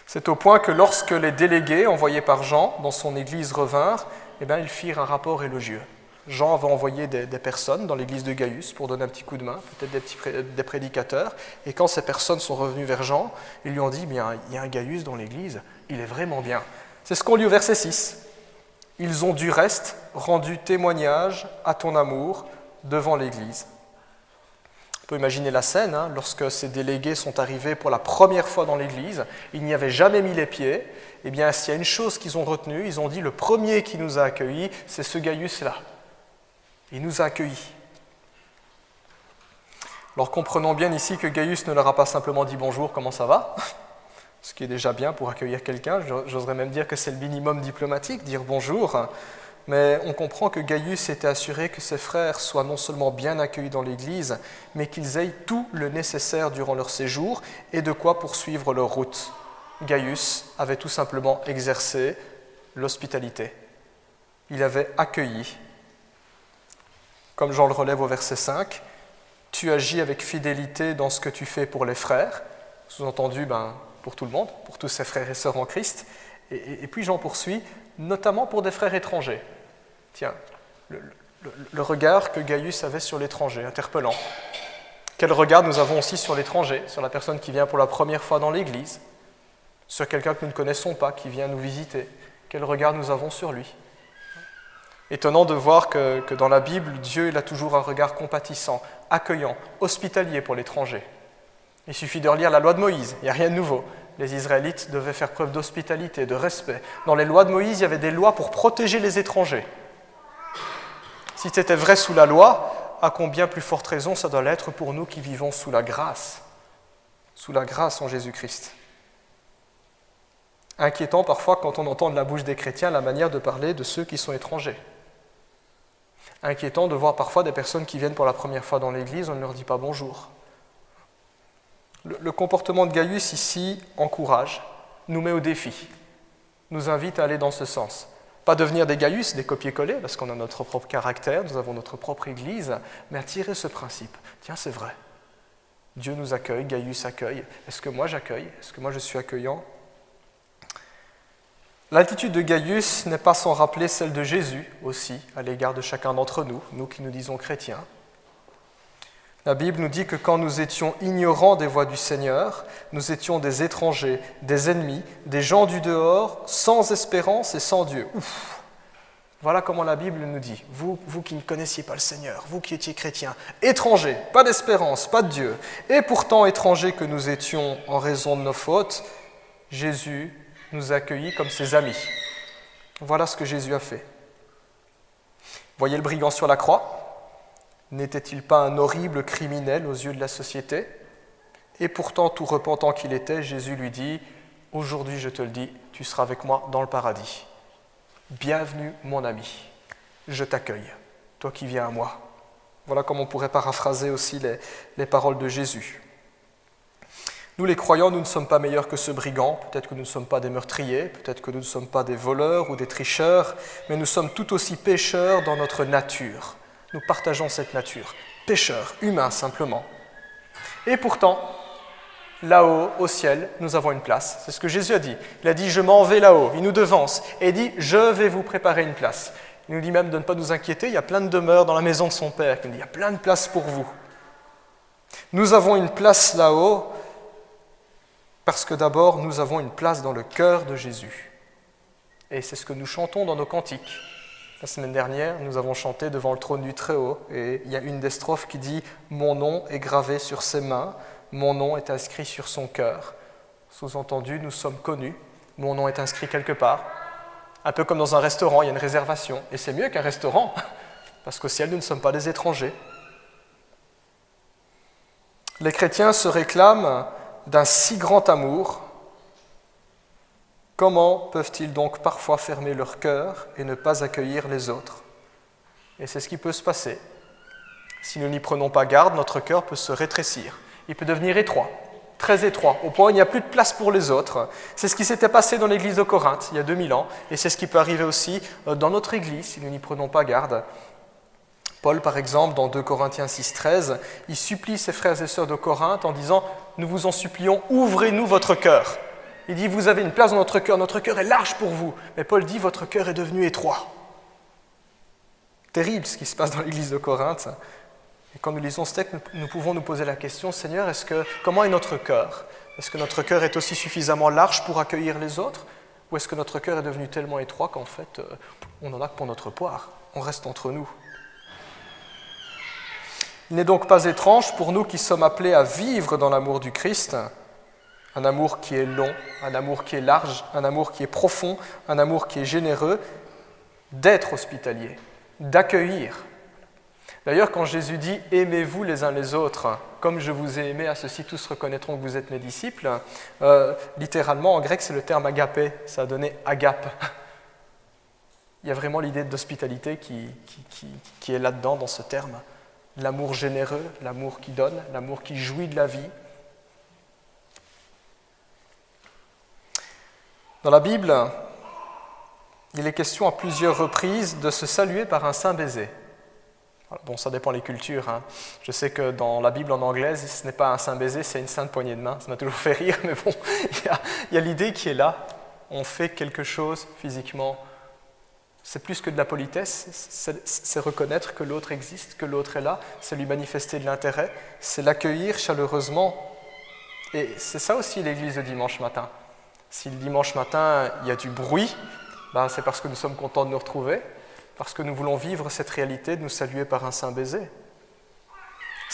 C'est au point que lorsque les délégués envoyés par Jean dans son Église revinrent, ils firent un rapport élogieux. Jean avait envoyé des personnes dans l'église de Gaius pour donner un petit coup de main, peut-être des prédicateurs, et quand ces personnes sont revenues vers Jean, ils lui ont dit, il y a un Gaius dans l'église, il est vraiment bien. C'est ce qu'on lit au verset 6. Ils ont du reste rendu témoignage à ton amour devant l'église. On peut imaginer la scène, lorsque ces délégués sont arrivés pour la première fois dans l'église, ils n'y avaient jamais mis les pieds, s'il y a une chose qu'ils ont retenue, ils ont dit, le premier qui nous a accueillis, c'est ce Gaius-là. Il nous a accueillis. Alors comprenons bien ici que Gaius ne leur a pas simplement dit bonjour, comment ça va ? Ce qui est déjà bien pour accueillir quelqu'un, j'oserais même dire que c'est le minimum diplomatique, dire bonjour. Mais on comprend que Gaius était assuré que ses frères soient non seulement bien accueillis dans l'Église, mais qu'ils aient tout le nécessaire durant leur séjour et de quoi poursuivre leur route. Gaius avait tout simplement exercé l'hospitalité. Il avait accueilli. Comme Jean le relève au verset 5, « Tu agis avec fidélité dans ce que tu fais pour les frères », sous-entendu pour tout le monde, pour tous ses frères et sœurs en Christ. Et puis Jean poursuit, notamment pour des frères étrangers. Tiens, le regard que Gaius avait sur l'étranger, interpellant. Quel regard nous avons aussi sur l'étranger, sur la personne qui vient pour la première fois dans l'Église, sur quelqu'un que nous ne connaissons pas, qui vient nous visiter. Quel regard nous avons sur lui ? Étonnant de voir que dans la Bible, Dieu il a toujours un regard compatissant, accueillant, hospitalier pour l'étranger. Il suffit de relire la loi de Moïse, il n'y a rien de nouveau. les Israélites devaient faire preuve d'hospitalité, de respect. Dans les lois de Moïse, il y avait des lois pour protéger les étrangers. Si c'était vrai sous la loi, à combien plus forte raison ça doit l'être pour nous qui vivons sous la grâce en Jésus-Christ. Inquiétant parfois quand on entend de la bouche des chrétiens la manière de parler de ceux qui sont étrangers. Inquiétant de voir parfois des personnes qui viennent pour la première fois dans l'église, on ne leur dit pas bonjour. Le comportement de Gaius ici encourage, nous met au défi, nous invite à aller dans ce sens. Pas devenir des Gaius, des copier-coller, parce qu'on a notre propre caractère, nous avons notre propre église, mais à tirer ce principe. Tiens, c'est vrai. Dieu nous accueille, Gaius accueille. Est-ce que moi j'accueille? Est-ce que moi je suis accueillant? L'attitude de Gaius n'est pas sans rappeler celle de Jésus aussi, à l'égard de chacun d'entre nous, nous qui nous disons chrétiens. La Bible nous dit que quand nous étions ignorants des voies du Seigneur, nous étions des étrangers, des ennemis, des gens du dehors, sans espérance et sans Dieu. Ouf. Voilà comment la Bible nous dit. Vous qui ne connaissiez pas le Seigneur, vous qui étiez chrétiens, étrangers, pas d'espérance, pas de Dieu, et pourtant étrangers que nous étions en raison de nos fautes, Jésus nous accueillit comme ses amis. Voilà ce que Jésus a fait. Voyez le brigand sur la croix? N'était-il pas un horrible criminel aux yeux de la société? Et pourtant, tout repentant qu'il était, Jésus lui dit « Aujourd'hui, je te le dis, tu seras avec moi dans le paradis. Bienvenue, mon ami. Je t'accueille, toi qui viens à moi. » Voilà comme on pourrait paraphraser aussi les paroles de Jésus. Nous, les croyants, nous ne sommes pas meilleurs que ce brigand. Peut-être que nous ne sommes pas des meurtriers, peut-être que nous ne sommes pas des voleurs ou des tricheurs, mais nous sommes tout aussi pécheurs dans notre nature. Nous partageons cette nature, pécheurs, humains simplement. Et pourtant, là-haut, au ciel, nous avons une place. C'est ce que Jésus a dit. Il a dit « Je m'en vais là-haut ». Il nous devance et il dit « Je vais vous préparer une place ». Il nous dit même de ne pas nous inquiéter, il y a plein de demeures dans la maison de son Père. Il nous dit « Il y a plein de places pour vous ». Nous avons une place là-haut parce que d'abord, nous avons une place dans le cœur de Jésus. Et c'est ce que nous chantons dans nos cantiques. La semaine dernière, nous avons chanté devant le trône du Très-Haut, et il y a une des strophes qui dit « Mon nom est gravé sur ses mains, mon nom est inscrit sur son cœur ». Sous-entendu, nous sommes connus, mon nom est inscrit quelque part. Un peu comme dans un restaurant, il y a une réservation. Et c'est mieux qu'un restaurant, parce qu'au ciel, nous ne sommes pas des étrangers. Les chrétiens se réclament d'un si grand amour. Comment peuvent-ils donc parfois fermer leur cœur et ne pas accueillir les autres? Et c'est ce qui peut se passer. Si nous n'y prenons pas garde, notre cœur peut se rétrécir. Il peut devenir étroit, très étroit, au point où il n'y a plus de place pour les autres. C'est ce qui s'était passé dans l'église de Corinthe il y a 2000 ans, et c'est ce qui peut arriver aussi dans notre église si nous n'y prenons pas garde. Paul, par exemple, dans 2 Corinthiens 6,13, il supplie ses frères et sœurs de Corinthe en disant « Nous vous en supplions, ouvrez-nous votre cœur ». Il dit « Vous avez une place dans notre cœur est large pour vous ». Mais Paul dit « Votre cœur est devenu étroit ». Terrible ce qui se passe dans l'église de Corinthe. Et quand nous lisons ce texte, nous pouvons nous poser la question « Seigneur, comment est notre cœur? Est-ce que notre cœur est aussi suffisamment large pour accueillir les autres? Ou est-ce que notre cœur est devenu tellement étroit qu'en fait, on n'en a que pour notre poire? On reste entre nous. Il n'est donc pas étrange pour nous qui sommes appelés à vivre dans l'amour du Christ, un amour qui est long, un amour qui est large, un amour qui est profond, un amour qui est généreux, d'être hospitalier, d'accueillir. D'ailleurs, quand Jésus dit « Aimez-vous les uns les autres, comme je vous ai aimé, à ceci tous reconnaîtront que vous êtes mes disciples », littéralement, en grec, c'est le terme « agapé », ça a donné « agape ». Il y a vraiment l'idée d'hospitalité qui est là-dedans, dans ce terme. L'amour généreux, l'amour qui donne, l'amour qui jouit de la vie. Dans la Bible, il est question à plusieurs reprises de se saluer par un saint baiser. Bon, ça dépend des cultures. Hein. Je sais que dans la Bible en anglaise, ce n'est pas un saint baiser, c'est une sainte poignée de main. Ça m'a toujours fait rire, mais bon, il y a l'idée qui est là. On fait quelque chose physiquement. C'est plus que de la politesse, c'est reconnaître que l'autre existe, que l'autre est là, c'est lui manifester de l'intérêt, c'est l'accueillir chaleureusement. Et c'est ça aussi l'église de dimanche matin. Si le dimanche matin, il y a du bruit, c'est parce que nous sommes contents de nous retrouver, parce que nous voulons vivre cette réalité de nous saluer par un saint baiser.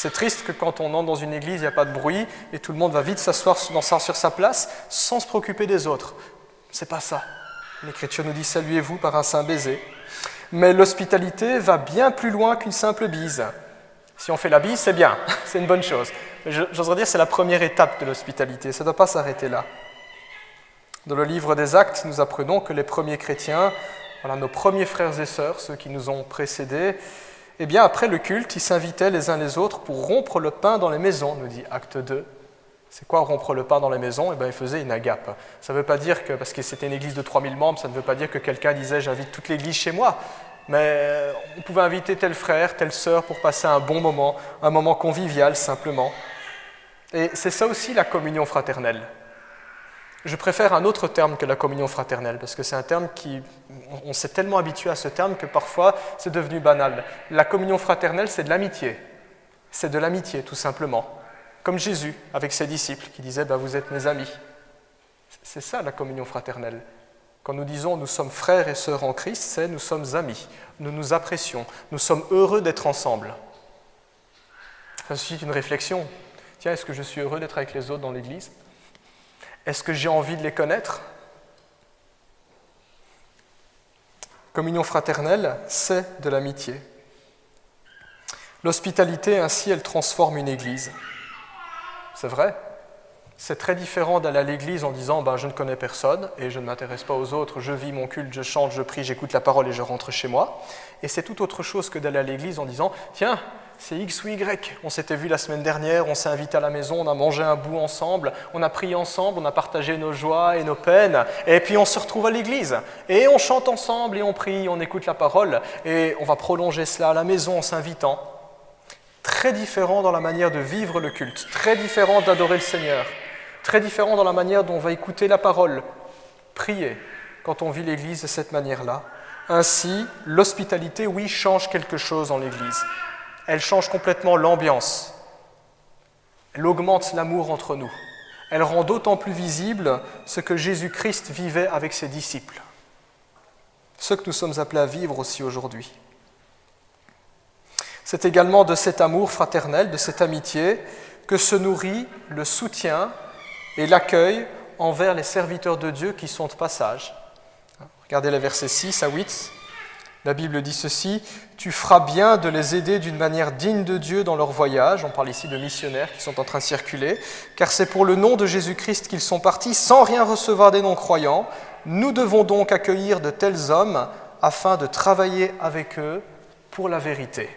C'est triste que quand on entre dans une église, il n'y a pas de bruit et tout le monde va vite s'asseoir sur sa place sans se préoccuper des autres. C'est pas ça. L'Écriture nous dit « Saluez-vous par un saint baiser ». Mais l'hospitalité va bien plus loin qu'une simple bise. Si on fait la bise, c'est bien, c'est une bonne chose. Mais j'oserais dire que c'est la première étape de l'hospitalité, ça ne doit pas s'arrêter là. Dans le livre des Actes, nous apprenons que les premiers chrétiens, nos premiers frères et sœurs, ceux qui nous ont précédés, eh bien après le culte, ils s'invitaient les uns les autres pour rompre le pain dans les maisons, nous dit Acte 2. C'est quoi rompre le pain dans les maisons ? Eh bien, ils faisaient une agape. Ça ne veut pas dire que, parce que c'était une église de 3000 membres, ça ne veut pas dire que quelqu'un disait « j'invite toute l'église chez moi ». Mais on pouvait inviter tel frère, telle sœur pour passer un bon moment, un moment convivial simplement. Et c'est ça aussi la communion fraternelle. Je préfère un autre terme que la communion fraternelle, parce que c'est un terme on s'est tellement habitué à ce terme que parfois c'est devenu banal. La communion fraternelle, c'est de l'amitié. C'est de l'amitié, tout simplement. Comme Jésus, avec ses disciples, qui disaient « vous êtes mes amis ». C'est ça la communion fraternelle. Quand nous disons « nous sommes frères et sœurs en Christ », c'est « nous sommes amis, nous nous apprécions, nous sommes heureux d'être ensemble ». Ça suscite une réflexion. Tiens, est-ce que je suis heureux d'être avec les autres dans l'Église ? Est-ce que j'ai envie de les connaître ? Communion fraternelle, c'est de l'amitié. L'hospitalité, ainsi, elle transforme une Église. C'est vrai. C'est très différent d'aller à l'église en disant « je ne connais personne et je ne m'intéresse pas aux autres, je vis mon culte, je chante, je prie, j'écoute la parole et je rentre chez moi ». Et c'est tout autre chose que d'aller à l'église en disant « Tiens, c'est X ou Y, on s'était vu la semaine dernière, on s'est invité à la maison, on a mangé un bout ensemble, on a prié ensemble, on a partagé nos joies et nos peines, et puis on se retrouve à l'église, et on chante ensemble, et on prie, on écoute la parole, et on va prolonger cela à la maison en s'invitant. » Très différent dans la manière de vivre le culte, très différent d'adorer le Seigneur. Très différent dans la manière dont on va écouter la parole, prier, quand on vit l'Église de cette manière-là. Ainsi, l'hospitalité, oui, change quelque chose dans l'Église. Elle change complètement l'ambiance. Elle augmente l'amour entre nous. Elle rend d'autant plus visible ce que Jésus-Christ vivait avec ses disciples. Ce que nous sommes appelés à vivre aussi aujourd'hui. C'est également de cet amour fraternel, de cette amitié, que se nourrit le soutien et l'accueil envers les serviteurs de Dieu qui sont de passage. Regardez les versets 6 à 8. La Bible dit ceci, « Tu feras bien de les aider d'une manière digne de Dieu dans leur voyage. » On parle ici de missionnaires qui sont en train de circuler. « Car c'est pour le nom de Jésus-Christ qu'ils sont partis sans rien recevoir des non-croyants. Nous devons donc accueillir de tels hommes afin de travailler avec eux pour la vérité. »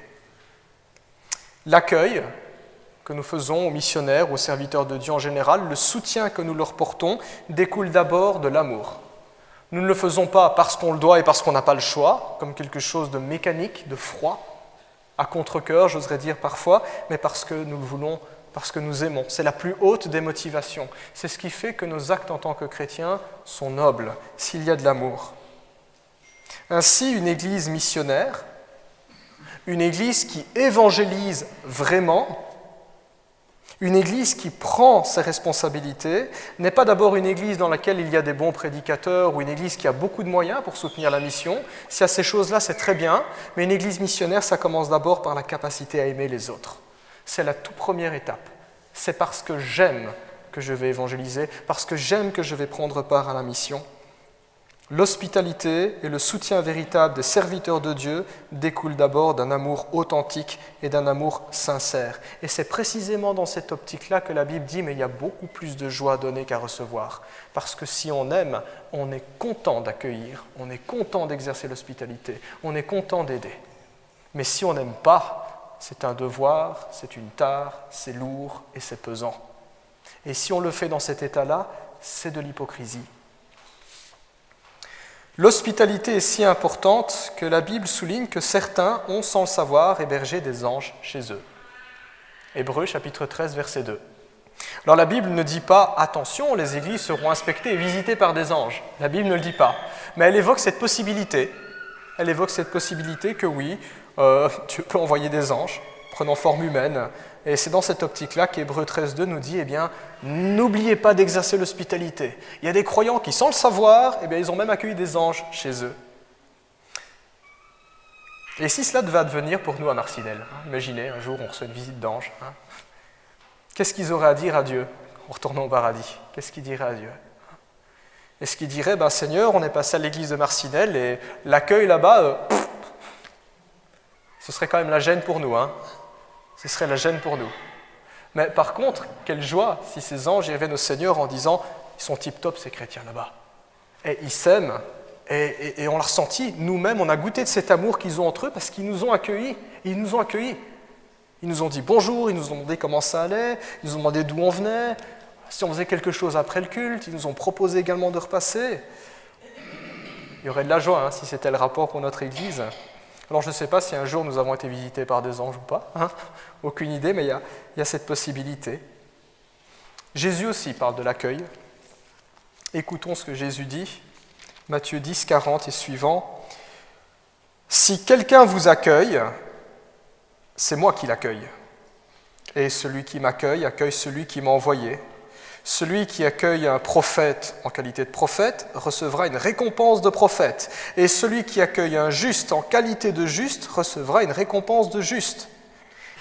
L'accueil que nous faisons aux missionnaires, aux serviteurs de Dieu en général, le soutien que nous leur portons découle d'abord de l'amour. Nous ne le faisons pas parce qu'on le doit et parce qu'on n'a pas le choix, comme quelque chose de mécanique, de froid, à contre-cœur, j'oserais dire parfois, mais parce que nous le voulons, parce que nous aimons. C'est la plus haute des motivations. C'est ce qui fait que nos actes en tant que chrétiens sont nobles, s'il y a de l'amour. Ainsi, une église missionnaire, une église qui évangélise vraiment, une église qui prend ses responsabilités, n'est pas d'abord une église dans laquelle il y a des bons prédicateurs ou une église qui a beaucoup de moyens pour soutenir la mission. Si à ces choses-là, c'est très bien, mais une église missionnaire, ça commence d'abord par la capacité à aimer les autres. C'est la toute première étape. C'est parce que j'aime que je vais évangéliser, parce que j'aime que je vais prendre part à la mission. L'hospitalité et le soutien véritable des serviteurs de Dieu découlent d'abord d'un amour authentique et d'un amour sincère. Et c'est précisément dans cette optique-là que la Bible dit « mais il y a beaucoup plus de joie à donner qu'à recevoir ». Parce que si on aime, on est content d'accueillir, on est content d'exercer l'hospitalité, on est content d'aider. Mais si on n'aime pas, c'est un devoir, c'est une tare, c'est lourd et c'est pesant. Et si on le fait dans cet état-là, c'est de l'hypocrisie. L'hospitalité est si importante que la Bible souligne que certains ont, sans le savoir, hébergé des anges chez eux. Hébreux, chapitre 13, verset 2. Alors la Bible ne dit pas « attention, les églises seront inspectées et visitées par des anges ». La Bible ne le dit pas, mais elle évoque cette possibilité. Elle évoque cette possibilité que oui, Dieu peut envoyer des anges, prenant forme humaine. Et c'est dans cette optique-là qu'Hébreux 13, 2 nous dit, eh bien, n'oubliez pas d'exercer l'hospitalité. Il y a des croyants qui, sans le savoir, eh bien, ils ont même accueilli des anges chez eux. Et si cela devait advenir pour nous à Marcinelle, imaginez, un jour on reçoit une visite d'ange, qu'est-ce qu'ils auraient à dire à Dieu en retournant au paradis? Qu'est-ce qu'ils diraient à Dieu? Est-ce qu'ils diraient, Seigneur, on est passé à l'église de Marcinelle et l'accueil là-bas, ce serait quand même la gêne pour nous, ce serait la gêne pour nous. Mais par contre, quelle joie si ces anges y reviennent au Seigneur en disant, ils sont tip-top ces chrétiens là-bas. Et ils s'aiment, et on l'a ressenti, nous-mêmes, on a goûté de cet amour qu'ils ont entre eux parce qu'ils nous ont accueillis. Ils nous ont accueillis. Ils nous ont dit bonjour, ils nous ont demandé comment ça allait, ils nous ont demandé d'où on venait, si on faisait quelque chose après le culte, ils nous ont proposé également de repasser. Il y aurait de la joie si c'était le rapport pour notre Église. Alors je ne sais pas si un jour nous avons été visités par des anges ou pas, aucune idée, mais il y a cette possibilité. Jésus aussi parle de l'accueil. Écoutons ce que Jésus dit, Matthieu 10, 40 et suivant. « Si quelqu'un vous accueille, c'est moi qui l'accueille. Et celui qui m'accueille accueille celui qui m'a envoyé. Celui qui accueille un prophète en qualité de prophète recevra une récompense de prophète. Et celui qui accueille un juste en qualité de juste recevra une récompense de juste.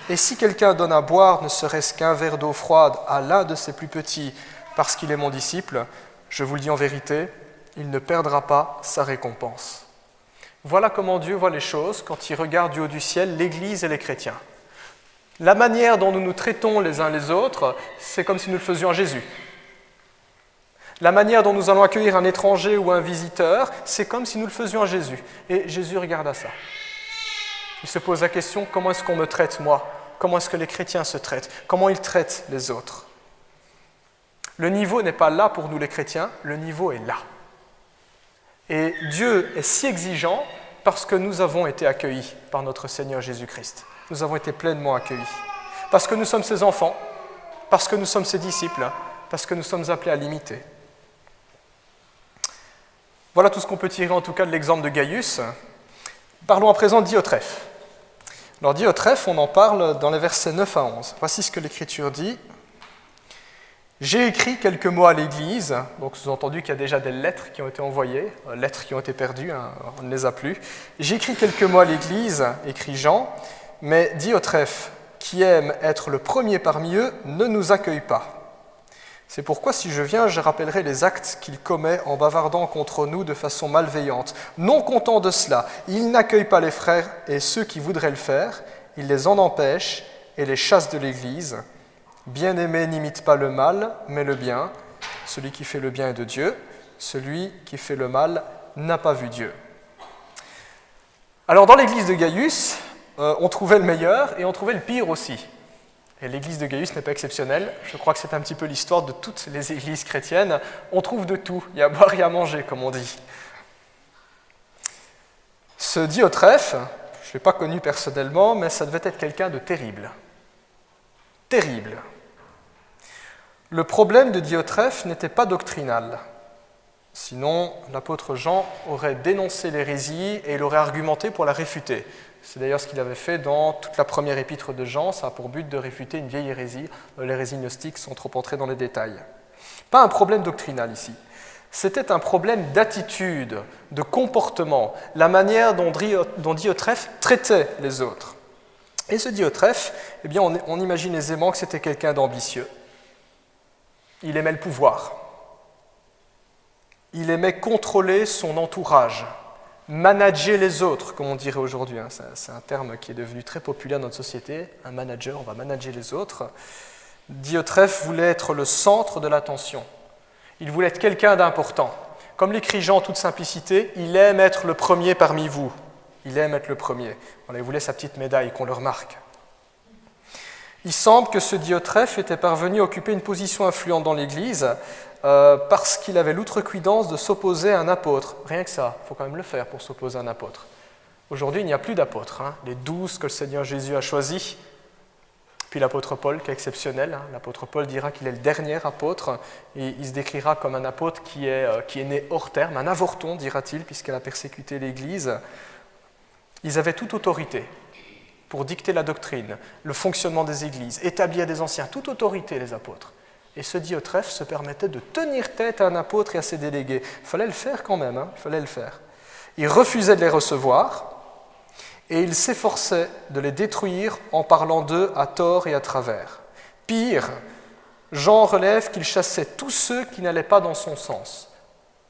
Et si quelqu'un donne à boire ne serait-ce qu'un verre d'eau froide à l'un de ses plus petits parce qu'il est mon disciple, je vous le dis en vérité, il ne perdra pas sa récompense. » Voilà comment Dieu voit les choses quand il regarde du haut du ciel l'Église et les chrétiens. La manière dont nous nous traitons les uns les autres, c'est comme si nous le faisions à Jésus. La manière dont nous allons accueillir un étranger ou un visiteur, c'est comme si nous le faisions à Jésus. Et Jésus regarde à ça. Il se pose la question, comment est-ce qu'on me traite moi? Comment est-ce que les chrétiens se traitent? Comment ils traitent les autres? Le niveau n'est pas là pour nous les chrétiens, le niveau est là. Et Dieu est si exigeant parce que nous avons été accueillis par notre Seigneur Jésus-Christ. Nous avons été pleinement accueillis. Parce que nous sommes ses enfants, parce que nous sommes ses disciples, parce que nous sommes appelés à l'imiter. Voilà tout ce qu'on peut tirer en tout cas de l'exemple de Gaius. Parlons à présent de Diotrephe. Alors Diotrephe, on en parle dans les versets 9 à 11. Voici ce que l'Écriture dit. J'ai écrit quelques mots à l'Église, donc sous-entendu qu'il y a déjà des lettres qui ont été envoyées, lettres qui ont été perdues, on ne les a plus. J'ai écrit quelques mots à l'Église, écrit Jean, mais Diotrephe, qui aime être le premier parmi eux, ne nous accueille pas. C'est pourquoi si je viens, je rappellerai les actes qu'il commet en bavardant contre nous de façon malveillante. Non content de cela, il n'accueille pas les frères et ceux qui voudraient le faire, il les en empêche et les chasse de l'Église. Bien-aimé n'imite pas le mal, mais le bien. Celui qui fait le bien est de Dieu. Celui qui fait le mal n'a pas vu Dieu. Alors dans l'église de Gaius, on trouvait le meilleur et on trouvait le pire aussi. Et l'église de Gaius n'est pas exceptionnelle. Je crois que c'est un petit peu l'histoire de toutes les églises chrétiennes. On trouve de tout. Il y a à boire et à manger, comme on dit. Ce Diotrephe, je ne l'ai pas connu personnellement, mais ça devait être quelqu'un de terrible. Terrible. Le problème de Diotrephe n'était pas doctrinal. Sinon, l'apôtre Jean aurait dénoncé l'hérésie et il aurait argumenté pour la réfuter. C'est d'ailleurs ce qu'il avait fait dans toute la première épître de Jean. Ça a pour but de réfuter une vieille hérésie, l'hérésie gnostique, sans trop entrer dans les détails. Pas un problème doctrinal ici. C'était un problème d'attitude, de comportement, la manière dont Diotrephe traitait les autres. Et ce Diotrephe, eh bien, on imagine aisément que c'était quelqu'un d'ambitieux. Il aimait le pouvoir. Il aimait contrôler son entourage, manager les autres, comme on dirait aujourd'hui. C'est un terme qui est devenu très populaire dans notre société. Un manager, on va manager les autres. Diotrephe voulait être le centre de l'attention. Il voulait être quelqu'un d'important. Comme l'écrit Jean en toute simplicité, il aime être le premier parmi vous. Il aime être le premier. Voilà, il voulait sa petite médaille, qu'on le remarque. Il semble que ce Diotrephe était parvenu à occuper une position influente dans l'Église parce qu'il avait l'outrecuidance de s'opposer à un apôtre. Rien que ça, il faut quand même le faire pour s'opposer à un apôtre. Aujourd'hui, il n'y a plus d'apôtres. Les 12 que le Seigneur Jésus a choisis, puis l'apôtre Paul, qui est exceptionnel. L'apôtre Paul dira qu'il est le dernier apôtre, et il se décrira comme un apôtre qui est né hors terme, un avorton, dira-t-il, puisqu'il a persécuté l'Église. Ils avaient toute autorité pour dicter la doctrine, le fonctionnement des églises, établir des anciens, toute autorité, les apôtres. Et ce Diotrephe se permettait de tenir tête à un apôtre et à ses délégués. Il fallait le faire quand même, il fallait le faire. Il refusait de les recevoir, et il s'efforçait de les détruire en parlant d'eux à tort et à travers. Pire, Jean relève qu'il chassait tous ceux qui n'allaient pas dans son sens.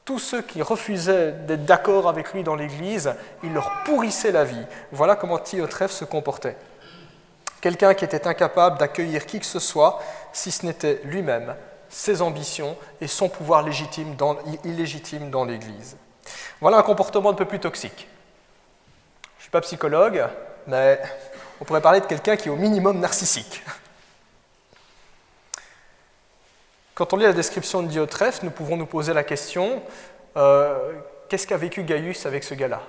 Tous ceux qui refusaient d'être d'accord avec lui dans l'Église, il leur pourrissait la vie. Voilà comment Diotrephe se comportait. Quelqu'un qui était incapable d'accueillir qui que ce soit, si ce n'était lui-même, ses ambitions et son pouvoir illégitime dans l'Église. Voilà un comportement un peu plus toxique. Je ne suis pas psychologue, mais on pourrait parler de quelqu'un qui est au minimum narcissique. Quand on lit la description de Diotrephe, nous pouvons nous poser la question, qu'est-ce qu'a vécu Gaius avec ce gars-là ?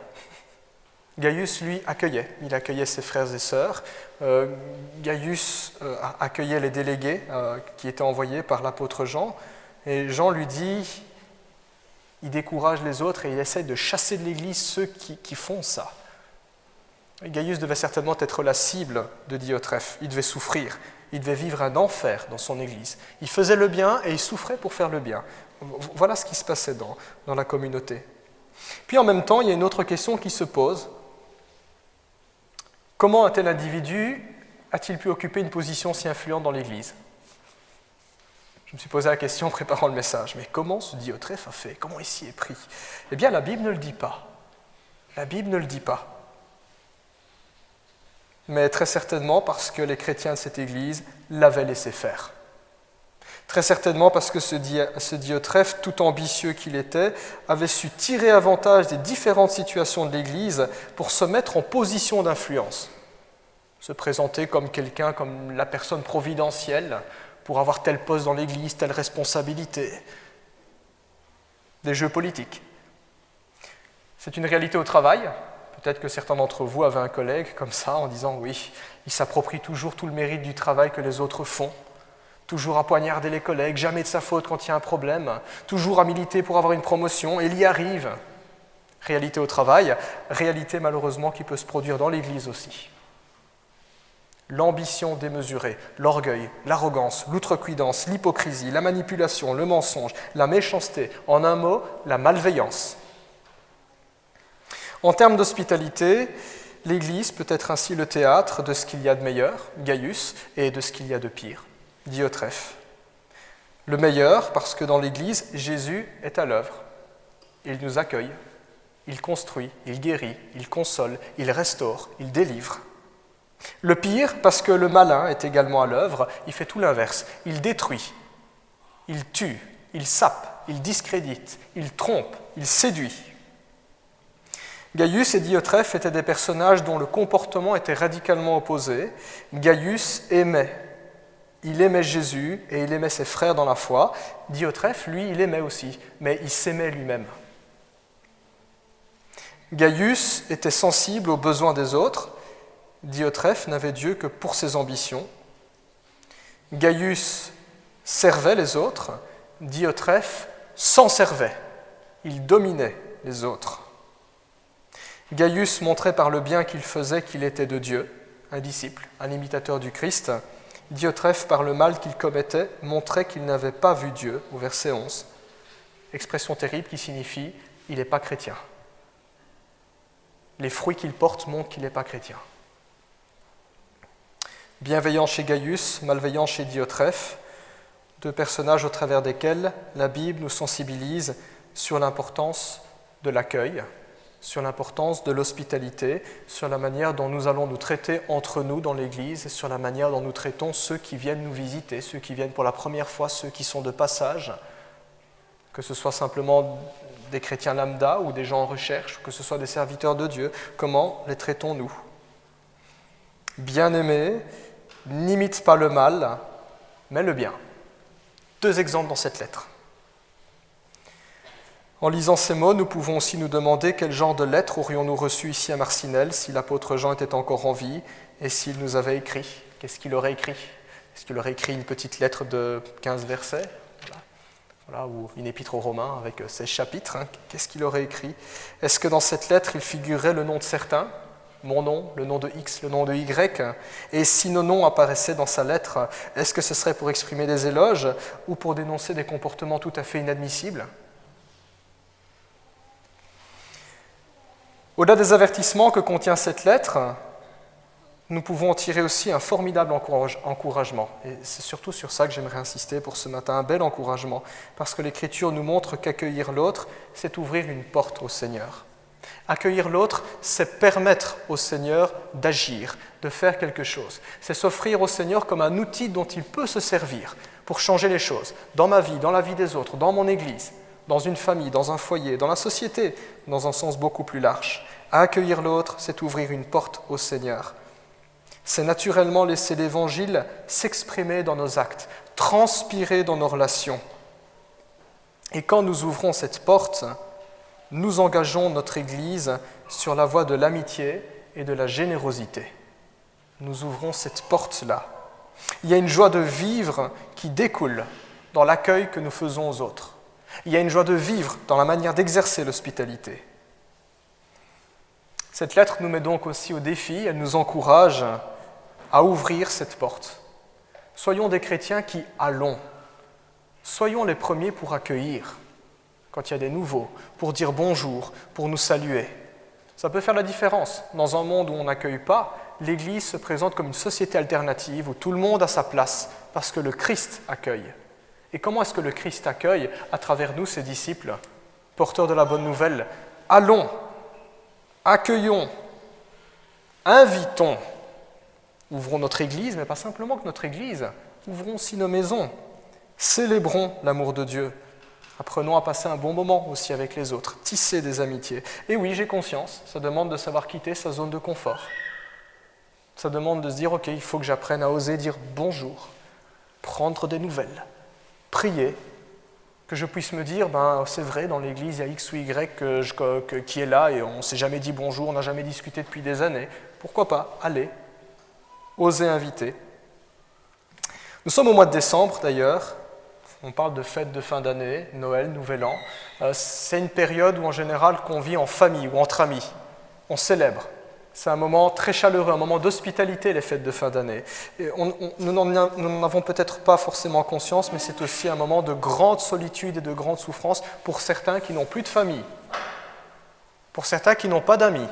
Gaius, lui, il accueillait ses frères et sœurs. Gaius accueillait les délégués qui étaient envoyés par l'apôtre Jean. Et Jean lui dit, il décourage les autres et il essaie de chasser de l'Église ceux qui font ça. Et Gaius devait certainement être la cible de Diotrephe. Il devait souffrir. Il devait vivre un enfer dans son Église. Il faisait le bien et il souffrait pour faire le bien. Voilà ce qui se passait dans la communauté. Puis en même temps, il y a une autre question qui se pose. Comment un tel individu a-t-il pu occuper une position si influente dans l'Église ? Je me suis posé la question en préparant le message. Mais comment ce Diotrephe a fait ? Comment il s'y est pris ? Eh bien, la Bible ne le dit pas. La Bible ne le dit pas. Mais très certainement parce que les chrétiens de cette Église l'avaient laissé faire. Très certainement parce que ce Diotrephe, tout ambitieux qu'il était, avait su tirer avantage des différentes situations de l'Église pour se mettre en position d'influence. Se présenter comme quelqu'un, comme la personne providentielle, pour avoir tel poste dans l'Église, telle responsabilité. Des jeux politiques. C'est une réalité au travail. Peut-être que certains d'entre vous avaient un collègue comme ça, en disant « oui, il s'approprie toujours tout le mérite du travail que les autres font, toujours à poignarder les collègues, jamais de sa faute quand il y a un problème, toujours à militer pour avoir une promotion, et il y arrive. » Réalité au travail, réalité malheureusement qui peut se produire dans l'Église aussi. L'ambition démesurée, l'orgueil, l'arrogance, l'outrecuidance, l'hypocrisie, la manipulation, le mensonge, la méchanceté, en un mot, la malveillance. En termes d'hospitalité, l'Église peut être ainsi le théâtre de ce qu'il y a de meilleur, Gaius, et de ce qu'il y a de pire, Diotrephe. Le meilleur parce que dans l'Église, Jésus est à l'œuvre. Il nous accueille, il construit, il guérit, il console, il restaure, il délivre. Le pire parce que le malin est également à l'œuvre, il fait tout l'inverse. Il détruit, il tue, il sape, il discrédite, il trompe, il séduit. Gaius et Diotrephe étaient des personnages dont le comportement était radicalement opposé. Gaius aimait. Il aimait Jésus et il aimait ses frères dans la foi. Diotrephe, lui, il aimait aussi, mais il s'aimait lui-même. Gaius était sensible aux besoins des autres. Diotrephe n'avait Dieu que pour ses ambitions. Gaius servait les autres. Diotrephe s'en servait. Il dominait les autres. Gaius montrait par le bien qu'il faisait qu'il était de Dieu, un disciple, un imitateur du Christ. Diotrephe, par le mal qu'il commettait, montrait qu'il n'avait pas vu Dieu, au verset 11. Expression terrible qui signifie « il n'est pas chrétien ». Les fruits qu'il porte montrent qu'il n'est pas chrétien. Bienveillant chez Gaius, malveillant chez Diotrephe, deux personnages au travers desquels la Bible nous sensibilise sur l'importance de l'accueil, sur l'importance de l'hospitalité, sur la manière dont nous allons nous traiter entre nous dans l'Église, et sur la manière dont nous traitons ceux qui viennent nous visiter, ceux qui viennent pour la première fois, ceux qui sont de passage, que ce soit simplement des chrétiens lambda ou des gens en recherche, que ce soit des serviteurs de Dieu. Comment les traitons-nous ? Bien-aimés, n'imite pas le mal, mais le bien. Deux exemples dans cette lettre. En lisant ces mots, nous pouvons aussi nous demander quel genre de lettre aurions-nous reçu ici à Marcinelle si l'apôtre Jean était encore en vie et s'il nous avait écrit. Qu'est-ce qu'il aurait écrit ? Est-ce qu'il aurait écrit une petite lettre de 15 versets ? Voilà, ou une épître aux Romains avec 16 chapitres. Qu'est-ce qu'il aurait écrit ? Est-ce que dans cette lettre, il figurait le nom de certains ? Mon nom, le nom de X, le nom de Y ? Et si nos noms apparaissaient dans sa lettre, est-ce que ce serait pour exprimer des éloges ou pour dénoncer des comportements tout à fait inadmissibles ? Au-delà des avertissements que contient cette lettre, nous pouvons en tirer aussi un formidable encouragement. Et c'est surtout sur ça que j'aimerais insister pour ce matin, un bel encouragement, parce que l'Écriture nous montre qu'accueillir l'autre, c'est ouvrir une porte au Seigneur. Accueillir l'autre, c'est permettre au Seigneur d'agir, de faire quelque chose. C'est s'offrir au Seigneur comme un outil dont il peut se servir pour changer les choses, dans ma vie, dans la vie des autres, dans mon Église, dans une famille, dans un foyer, dans la société, dans un sens beaucoup plus large. Accueillir l'autre, c'est ouvrir une porte au Seigneur. C'est naturellement laisser l'Évangile s'exprimer dans nos actes, transpirer dans nos relations. Et quand nous ouvrons cette porte, nous engageons notre Église sur la voie de l'amitié et de la générosité. Nous ouvrons cette porte-là. Il y a une joie de vivre qui découle dans l'accueil que nous faisons aux autres. Il y a une joie de vivre dans la manière d'exercer l'hospitalité. Cette lettre nous met donc aussi au défi, elle nous encourage à ouvrir cette porte. Soyons des chrétiens qui allons. Soyons les premiers pour accueillir quand il y a des nouveaux, pour dire bonjour, pour nous saluer. Ça peut faire la différence. Dans un monde où on n'accueille pas, l'Église se présente comme une société alternative où tout le monde a sa place parce que le Christ accueille. Et comment est-ce que le Christ accueille à travers nous, ses disciples, porteurs de la bonne nouvelle? Allons, accueillons, invitons. Ouvrons notre Église, mais pas simplement que notre Église, ouvrons aussi nos maisons. Célébrons l'amour de Dieu. Apprenons à passer un bon moment aussi avec les autres, tisser des amitiés. Et oui, j'ai conscience, ça demande de savoir quitter sa zone de confort. Ça demande de se dire, ok, il faut que j'apprenne à oser dire bonjour, prendre des nouvelles, prier, que je puisse me dire, c'est vrai, dans l'église, il y a X ou Y qui est là et on ne s'est jamais dit bonjour, on n'a jamais discuté depuis des années. Pourquoi pas? Allez, osez inviter. Nous sommes au mois de décembre d'ailleurs, on parle de fêtes de fin d'année, Noël, Nouvel An. C'est une période où en général qu'on vit en famille ou entre amis, on célèbre. C'est un moment très chaleureux, un moment d'hospitalité, les fêtes de fin d'année. Et nous n'en avons peut-être pas forcément conscience, mais c'est aussi un moment de grande solitude et de grande souffrance pour certains qui n'ont plus de famille, pour certains qui n'ont pas d'amis.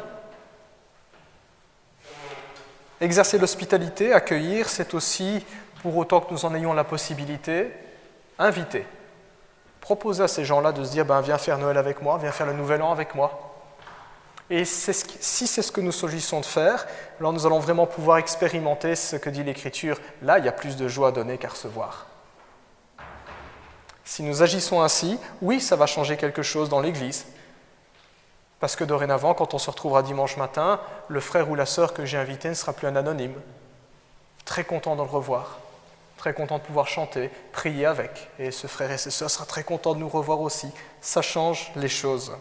Exercer l'hospitalité, accueillir, c'est aussi, pour autant que nous en ayons la possibilité, inviter. Proposer à ces gens-là de se dire, viens faire Noël avec moi, viens faire le Nouvel An avec moi. Et si c'est ce que nous s'agissons de faire, alors nous allons vraiment pouvoir expérimenter ce que dit l'Écriture. Là, il y a plus de joie à donner qu'à recevoir. Si nous agissons ainsi, oui, ça va changer quelque chose dans l'Église. Parce que dorénavant, quand on se retrouvera dimanche matin, le frère ou la sœur que j'ai invité ne sera plus un anonyme. Très content de le revoir, très content de pouvoir chanter, prier avec. Et ce frère et cette sœur sera très content de nous revoir aussi. Ça change les choses.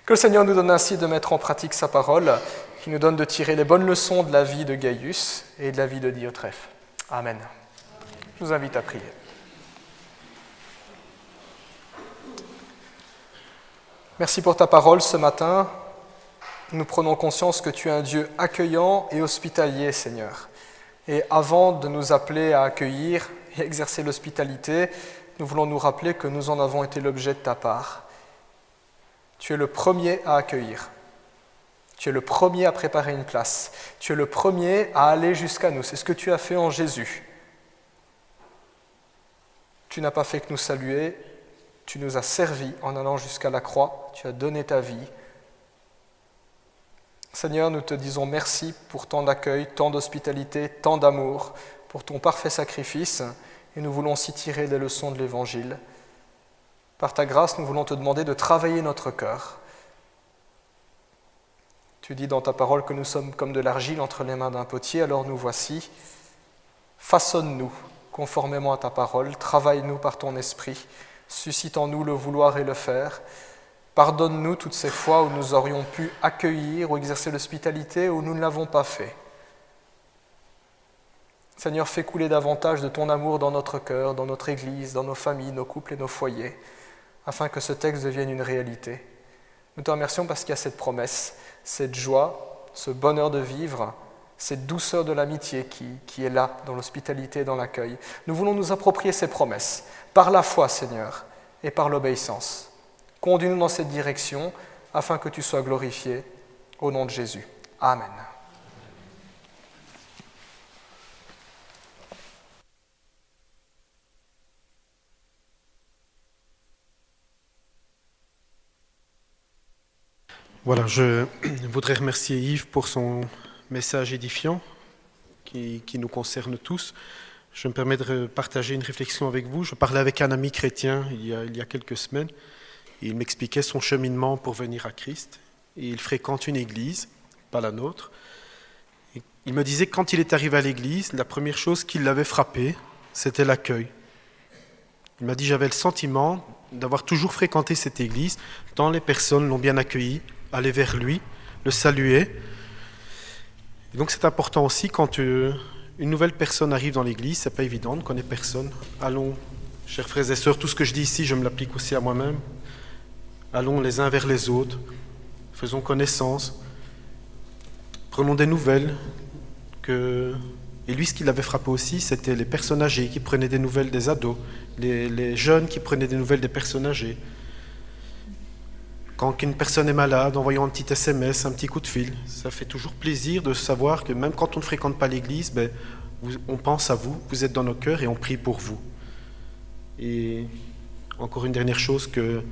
Que le Seigneur nous donne ainsi de mettre en pratique sa parole, qui nous donne de tirer les bonnes leçons de la vie de Gaius et de la vie de Diotrephe. Amen. Je vous invite à prier. Merci pour ta parole ce matin. Nous prenons conscience que tu es un Dieu accueillant et hospitalier, Seigneur. Et avant de nous appeler à accueillir et exercer l'hospitalité, nous voulons nous rappeler que nous en avons été l'objet de ta part. Tu es le premier à accueillir. Tu es le premier à préparer une place. Tu es le premier à aller jusqu'à nous. C'est ce que tu as fait en Jésus. Tu n'as pas fait que nous saluer. Tu nous as servis en allant jusqu'à la croix. Tu as donné ta vie. Seigneur, nous te disons merci pour tant d'accueil, tant d'hospitalité, tant d'amour, pour ton parfait sacrifice. Et nous voulons aussi tirer les leçons de l'Évangile. Par ta grâce, nous voulons te demander de travailler notre cœur. Tu dis dans ta parole que nous sommes comme de l'argile entre les mains d'un potier, alors nous voici. Façonne-nous conformément à ta parole, travaille-nous par ton esprit, suscite en nous le vouloir et le faire. Pardonne-nous toutes ces fois où nous aurions pu accueillir ou exercer l'hospitalité où nous ne l'avons pas fait. Seigneur, fais couler davantage de ton amour dans notre cœur, dans notre Église, dans nos familles, nos couples et nos foyers, afin que ce texte devienne une réalité. Nous te remercions parce qu'il y a cette promesse, cette joie, ce bonheur de vivre, cette douceur de l'amitié qui est là, dans l'hospitalité et dans l'accueil. Nous voulons nous approprier ces promesses, par la foi, Seigneur, et par l'obéissance. Conduis-nous dans cette direction, afin que tu sois glorifié Au nom de Jésus. Amen. Voilà, je voudrais remercier Yves pour son message édifiant qui nous concerne tous. Je me permets de partager une réflexion avec vous. Je parlais avec un ami chrétien il y a quelques semaines. Il m'expliquait son cheminement pour venir à Christ. Et il fréquente une église, pas la nôtre. Et il me disait que quand il est arrivé à l'église, la première chose qui l'avait frappé, c'était l'accueil. Il m'a dit, j'avais le sentiment d'avoir toujours fréquenté cette église, tant les personnes l'ont bien accueilli, allaient vers lui, le saluaient. Et donc c'est important aussi quand une nouvelle personne arrive dans l'église, c'est pas évident, on ne connaît personne. Allons, chers frères et sœurs, tout ce que je dis ici, je me l'applique aussi à moi-même. Allons les uns vers les autres, faisons connaissance, prenons des nouvelles. Et lui, ce qui l'avait frappé aussi, c'était les personnes âgées qui prenaient des nouvelles des ados, les jeunes qui prenaient des nouvelles des personnes âgées. Quand une personne est malade, envoyons un petit SMS, un petit coup de fil. Ça fait toujours plaisir de savoir que même quand on ne fréquente pas l'église, on pense à vous, vous êtes dans nos cœurs et on prie pour vous. Et encore une dernière chose que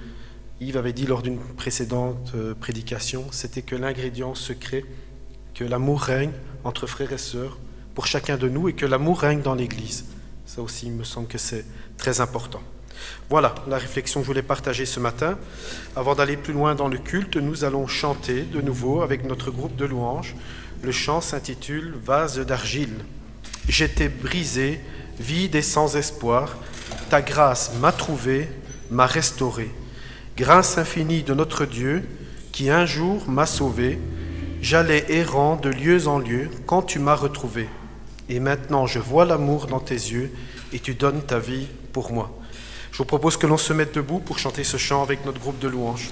Yves avait dit lors d'une précédente prédication, c'était que l'ingrédient secret, que l'amour règne entre frères et sœurs pour chacun de nous et que l'amour règne dans l'Église. Ça aussi, il me semble que c'est très important. Voilà la réflexion que je voulais partager ce matin. Avant d'aller plus loin dans le culte, nous allons chanter de nouveau avec notre groupe de louanges. Le chant s'intitule « Vase d'argile ». J'étais brisé, vide et sans espoir. Ta grâce m'a trouvé, m'a restauré. Grâce infinie de notre Dieu, qui un jour m'a sauvé. J'allais errant de lieu en lieu quand tu m'as retrouvé. Et maintenant je vois l'amour dans tes yeux et tu donnes ta vie pour moi. Je vous propose que l'on se mette debout pour chanter ce chant avec notre groupe de louanges.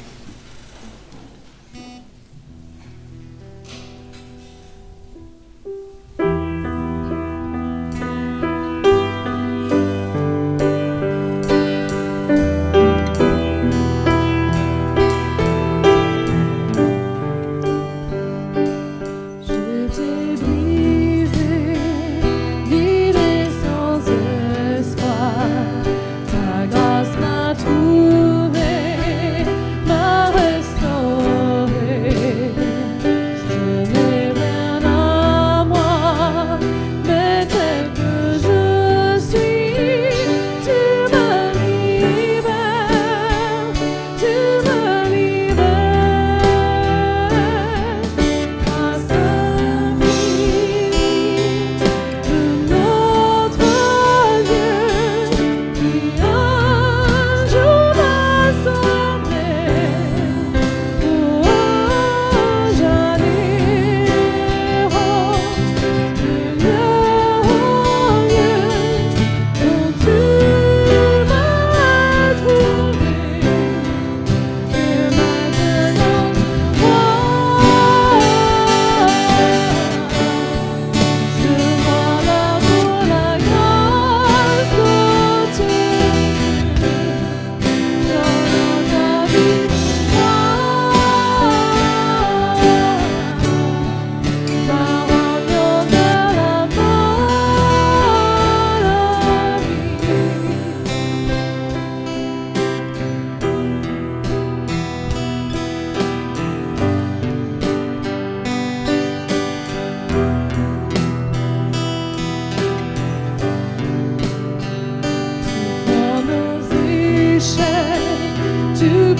Notre Dieu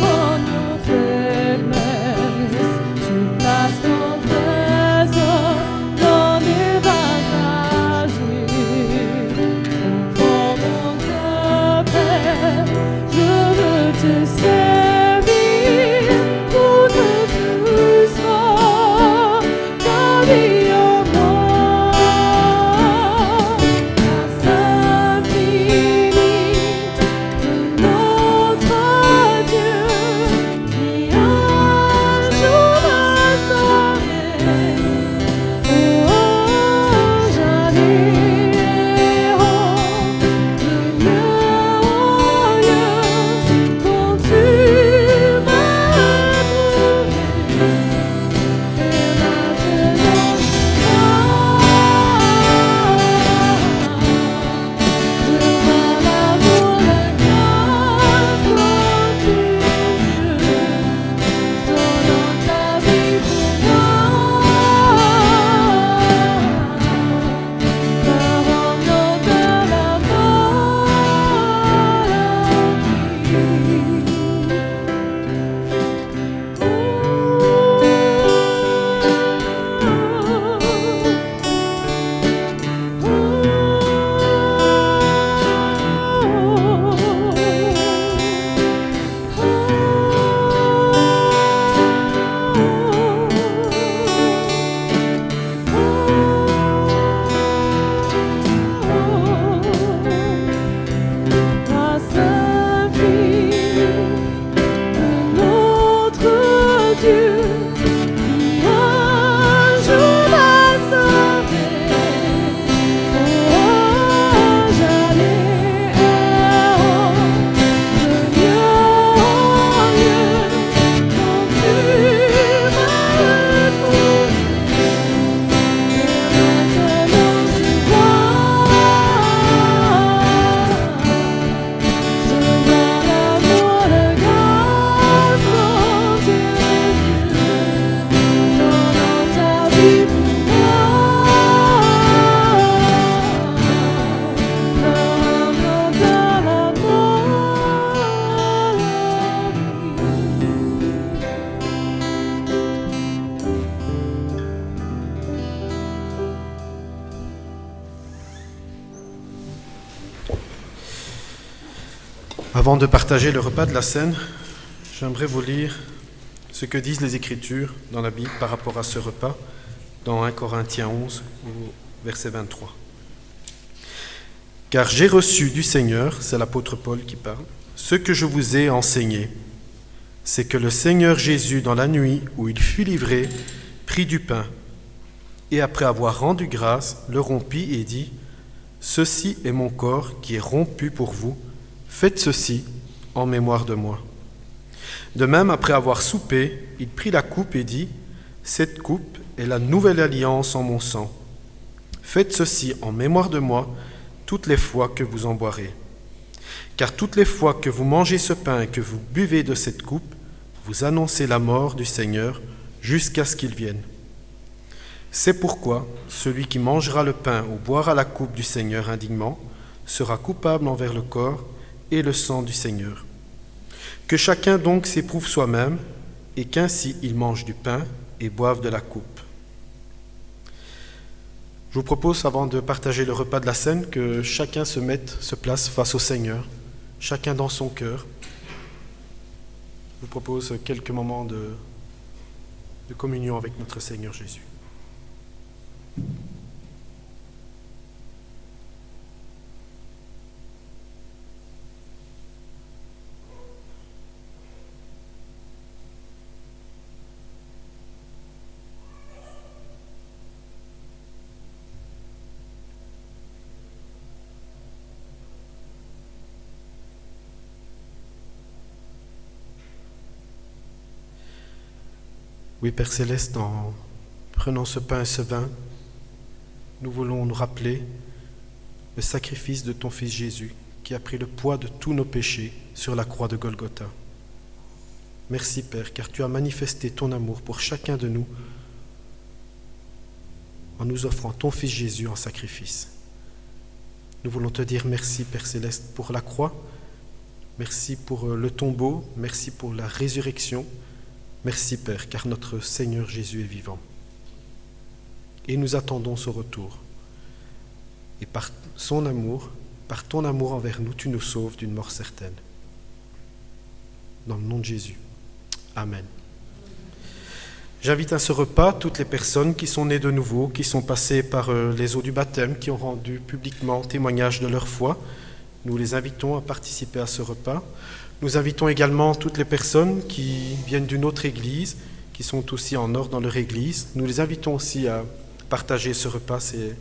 Avant de partager le repas de la scène, j'aimerais vous lire ce que disent les Écritures dans la Bible par rapport à ce repas, dans 1 Corinthiens 11, verset 23. « Car j'ai reçu du Seigneur, c'est l'apôtre Paul qui parle, ce que je vous ai enseigné, c'est que le Seigneur Jésus, dans la nuit où il fut livré, prit du pain, et après avoir rendu grâce, le rompit et dit, « Ceci est mon corps qui est rompu pour vous, faites ceci en mémoire de moi. » De même, après avoir soupé, il prit la coupe et dit, « Cette coupe est la nouvelle alliance en mon sang. Faites ceci en mémoire de moi toutes les fois que vous en boirez. Car toutes les fois que vous mangez ce pain et que vous buvez de cette coupe, vous annoncez la mort du Seigneur jusqu'à ce qu'il vienne. C'est pourquoi celui qui mangera le pain ou boira la coupe du Seigneur indignement sera coupable envers le corps et le sang du Seigneur. Que chacun donc s'éprouve soi-même, et qu'ainsi il mange du pain et boive de la coupe. » Je vous propose, avant de partager le repas de la scène, que chacun se place face au Seigneur, chacun dans son cœur. Je vous propose quelques moments de communion avec notre Seigneur Jésus. Oui, Père Céleste, en prenant ce pain et ce vin, nous voulons nous rappeler le sacrifice de ton Fils Jésus, qui a pris le poids de tous nos péchés sur la croix de Golgotha. Merci, Père, car tu as manifesté ton amour pour chacun de nous en nous offrant ton Fils Jésus en sacrifice. Nous voulons te dire merci, Père Céleste, pour la croix, merci pour le tombeau, merci pour la résurrection. Merci, Père, car notre Seigneur Jésus est vivant. Et nous attendons son retour. Et par son amour, par ton amour envers nous, tu nous sauves d'une mort certaine. Dans le nom de Jésus. Amen. J'invite à ce repas toutes les personnes qui sont nées de nouveau, qui sont passées par les eaux du baptême, qui ont rendu publiquement témoignage de leur foi. Nous les invitons à participer à ce repas. Nous invitons également toutes les personnes qui viennent d'une autre église, qui sont aussi en ordre dans leur église. Nous les invitons aussi à partager ce repas, c'est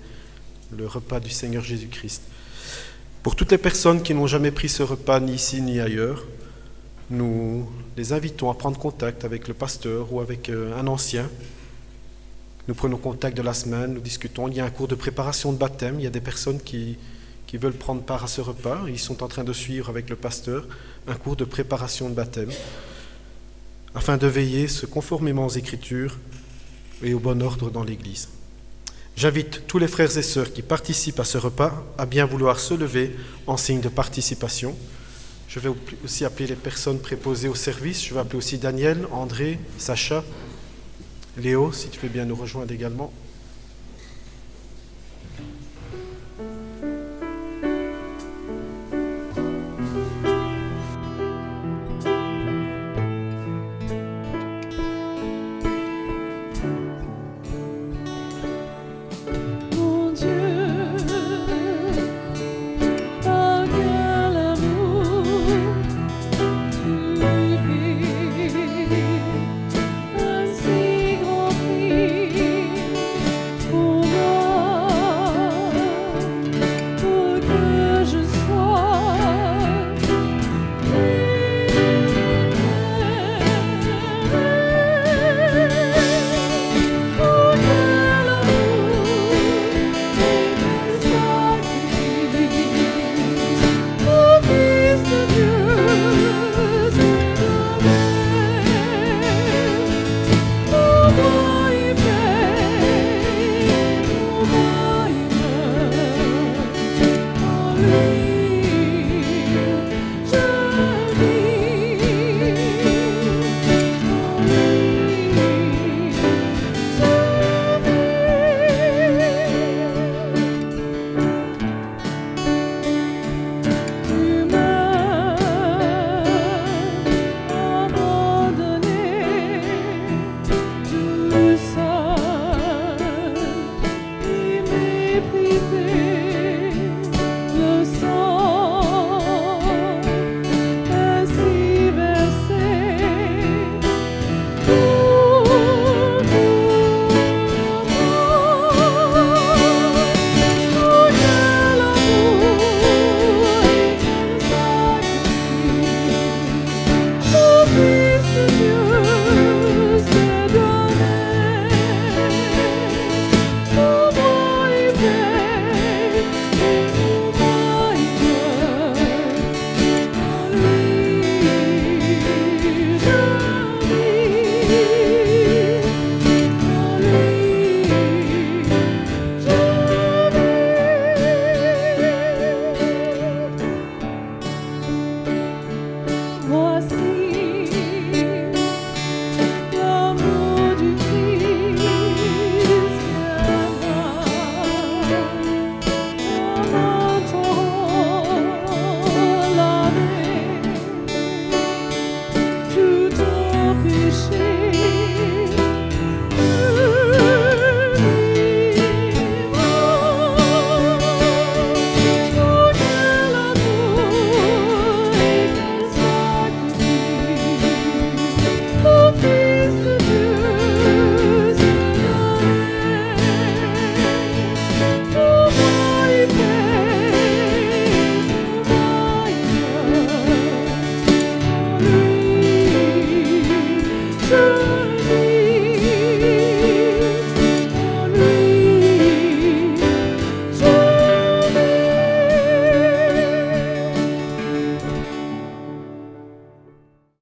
le repas du Seigneur Jésus-Christ. Pour toutes les personnes qui n'ont jamais pris ce repas ni ici ni ailleurs, nous les invitons à prendre contact avec le pasteur ou avec un ancien. Nous prenons contact de la semaine, nous discutons. Il y a un cours de préparation de baptême, il y a des personnes qui veulent prendre part à ce repas. Ils sont en train de suivre avec le pasteur un cours de préparation de baptême afin de veiller conformément aux Écritures et au bon ordre dans l'Église. J'invite tous les frères et sœurs qui participent à ce repas à bien vouloir se lever en signe de participation. Je vais aussi appeler les personnes préposées au service. Je vais appeler aussi Daniel, André, Sacha, Léo, si tu veux bien nous rejoindre également.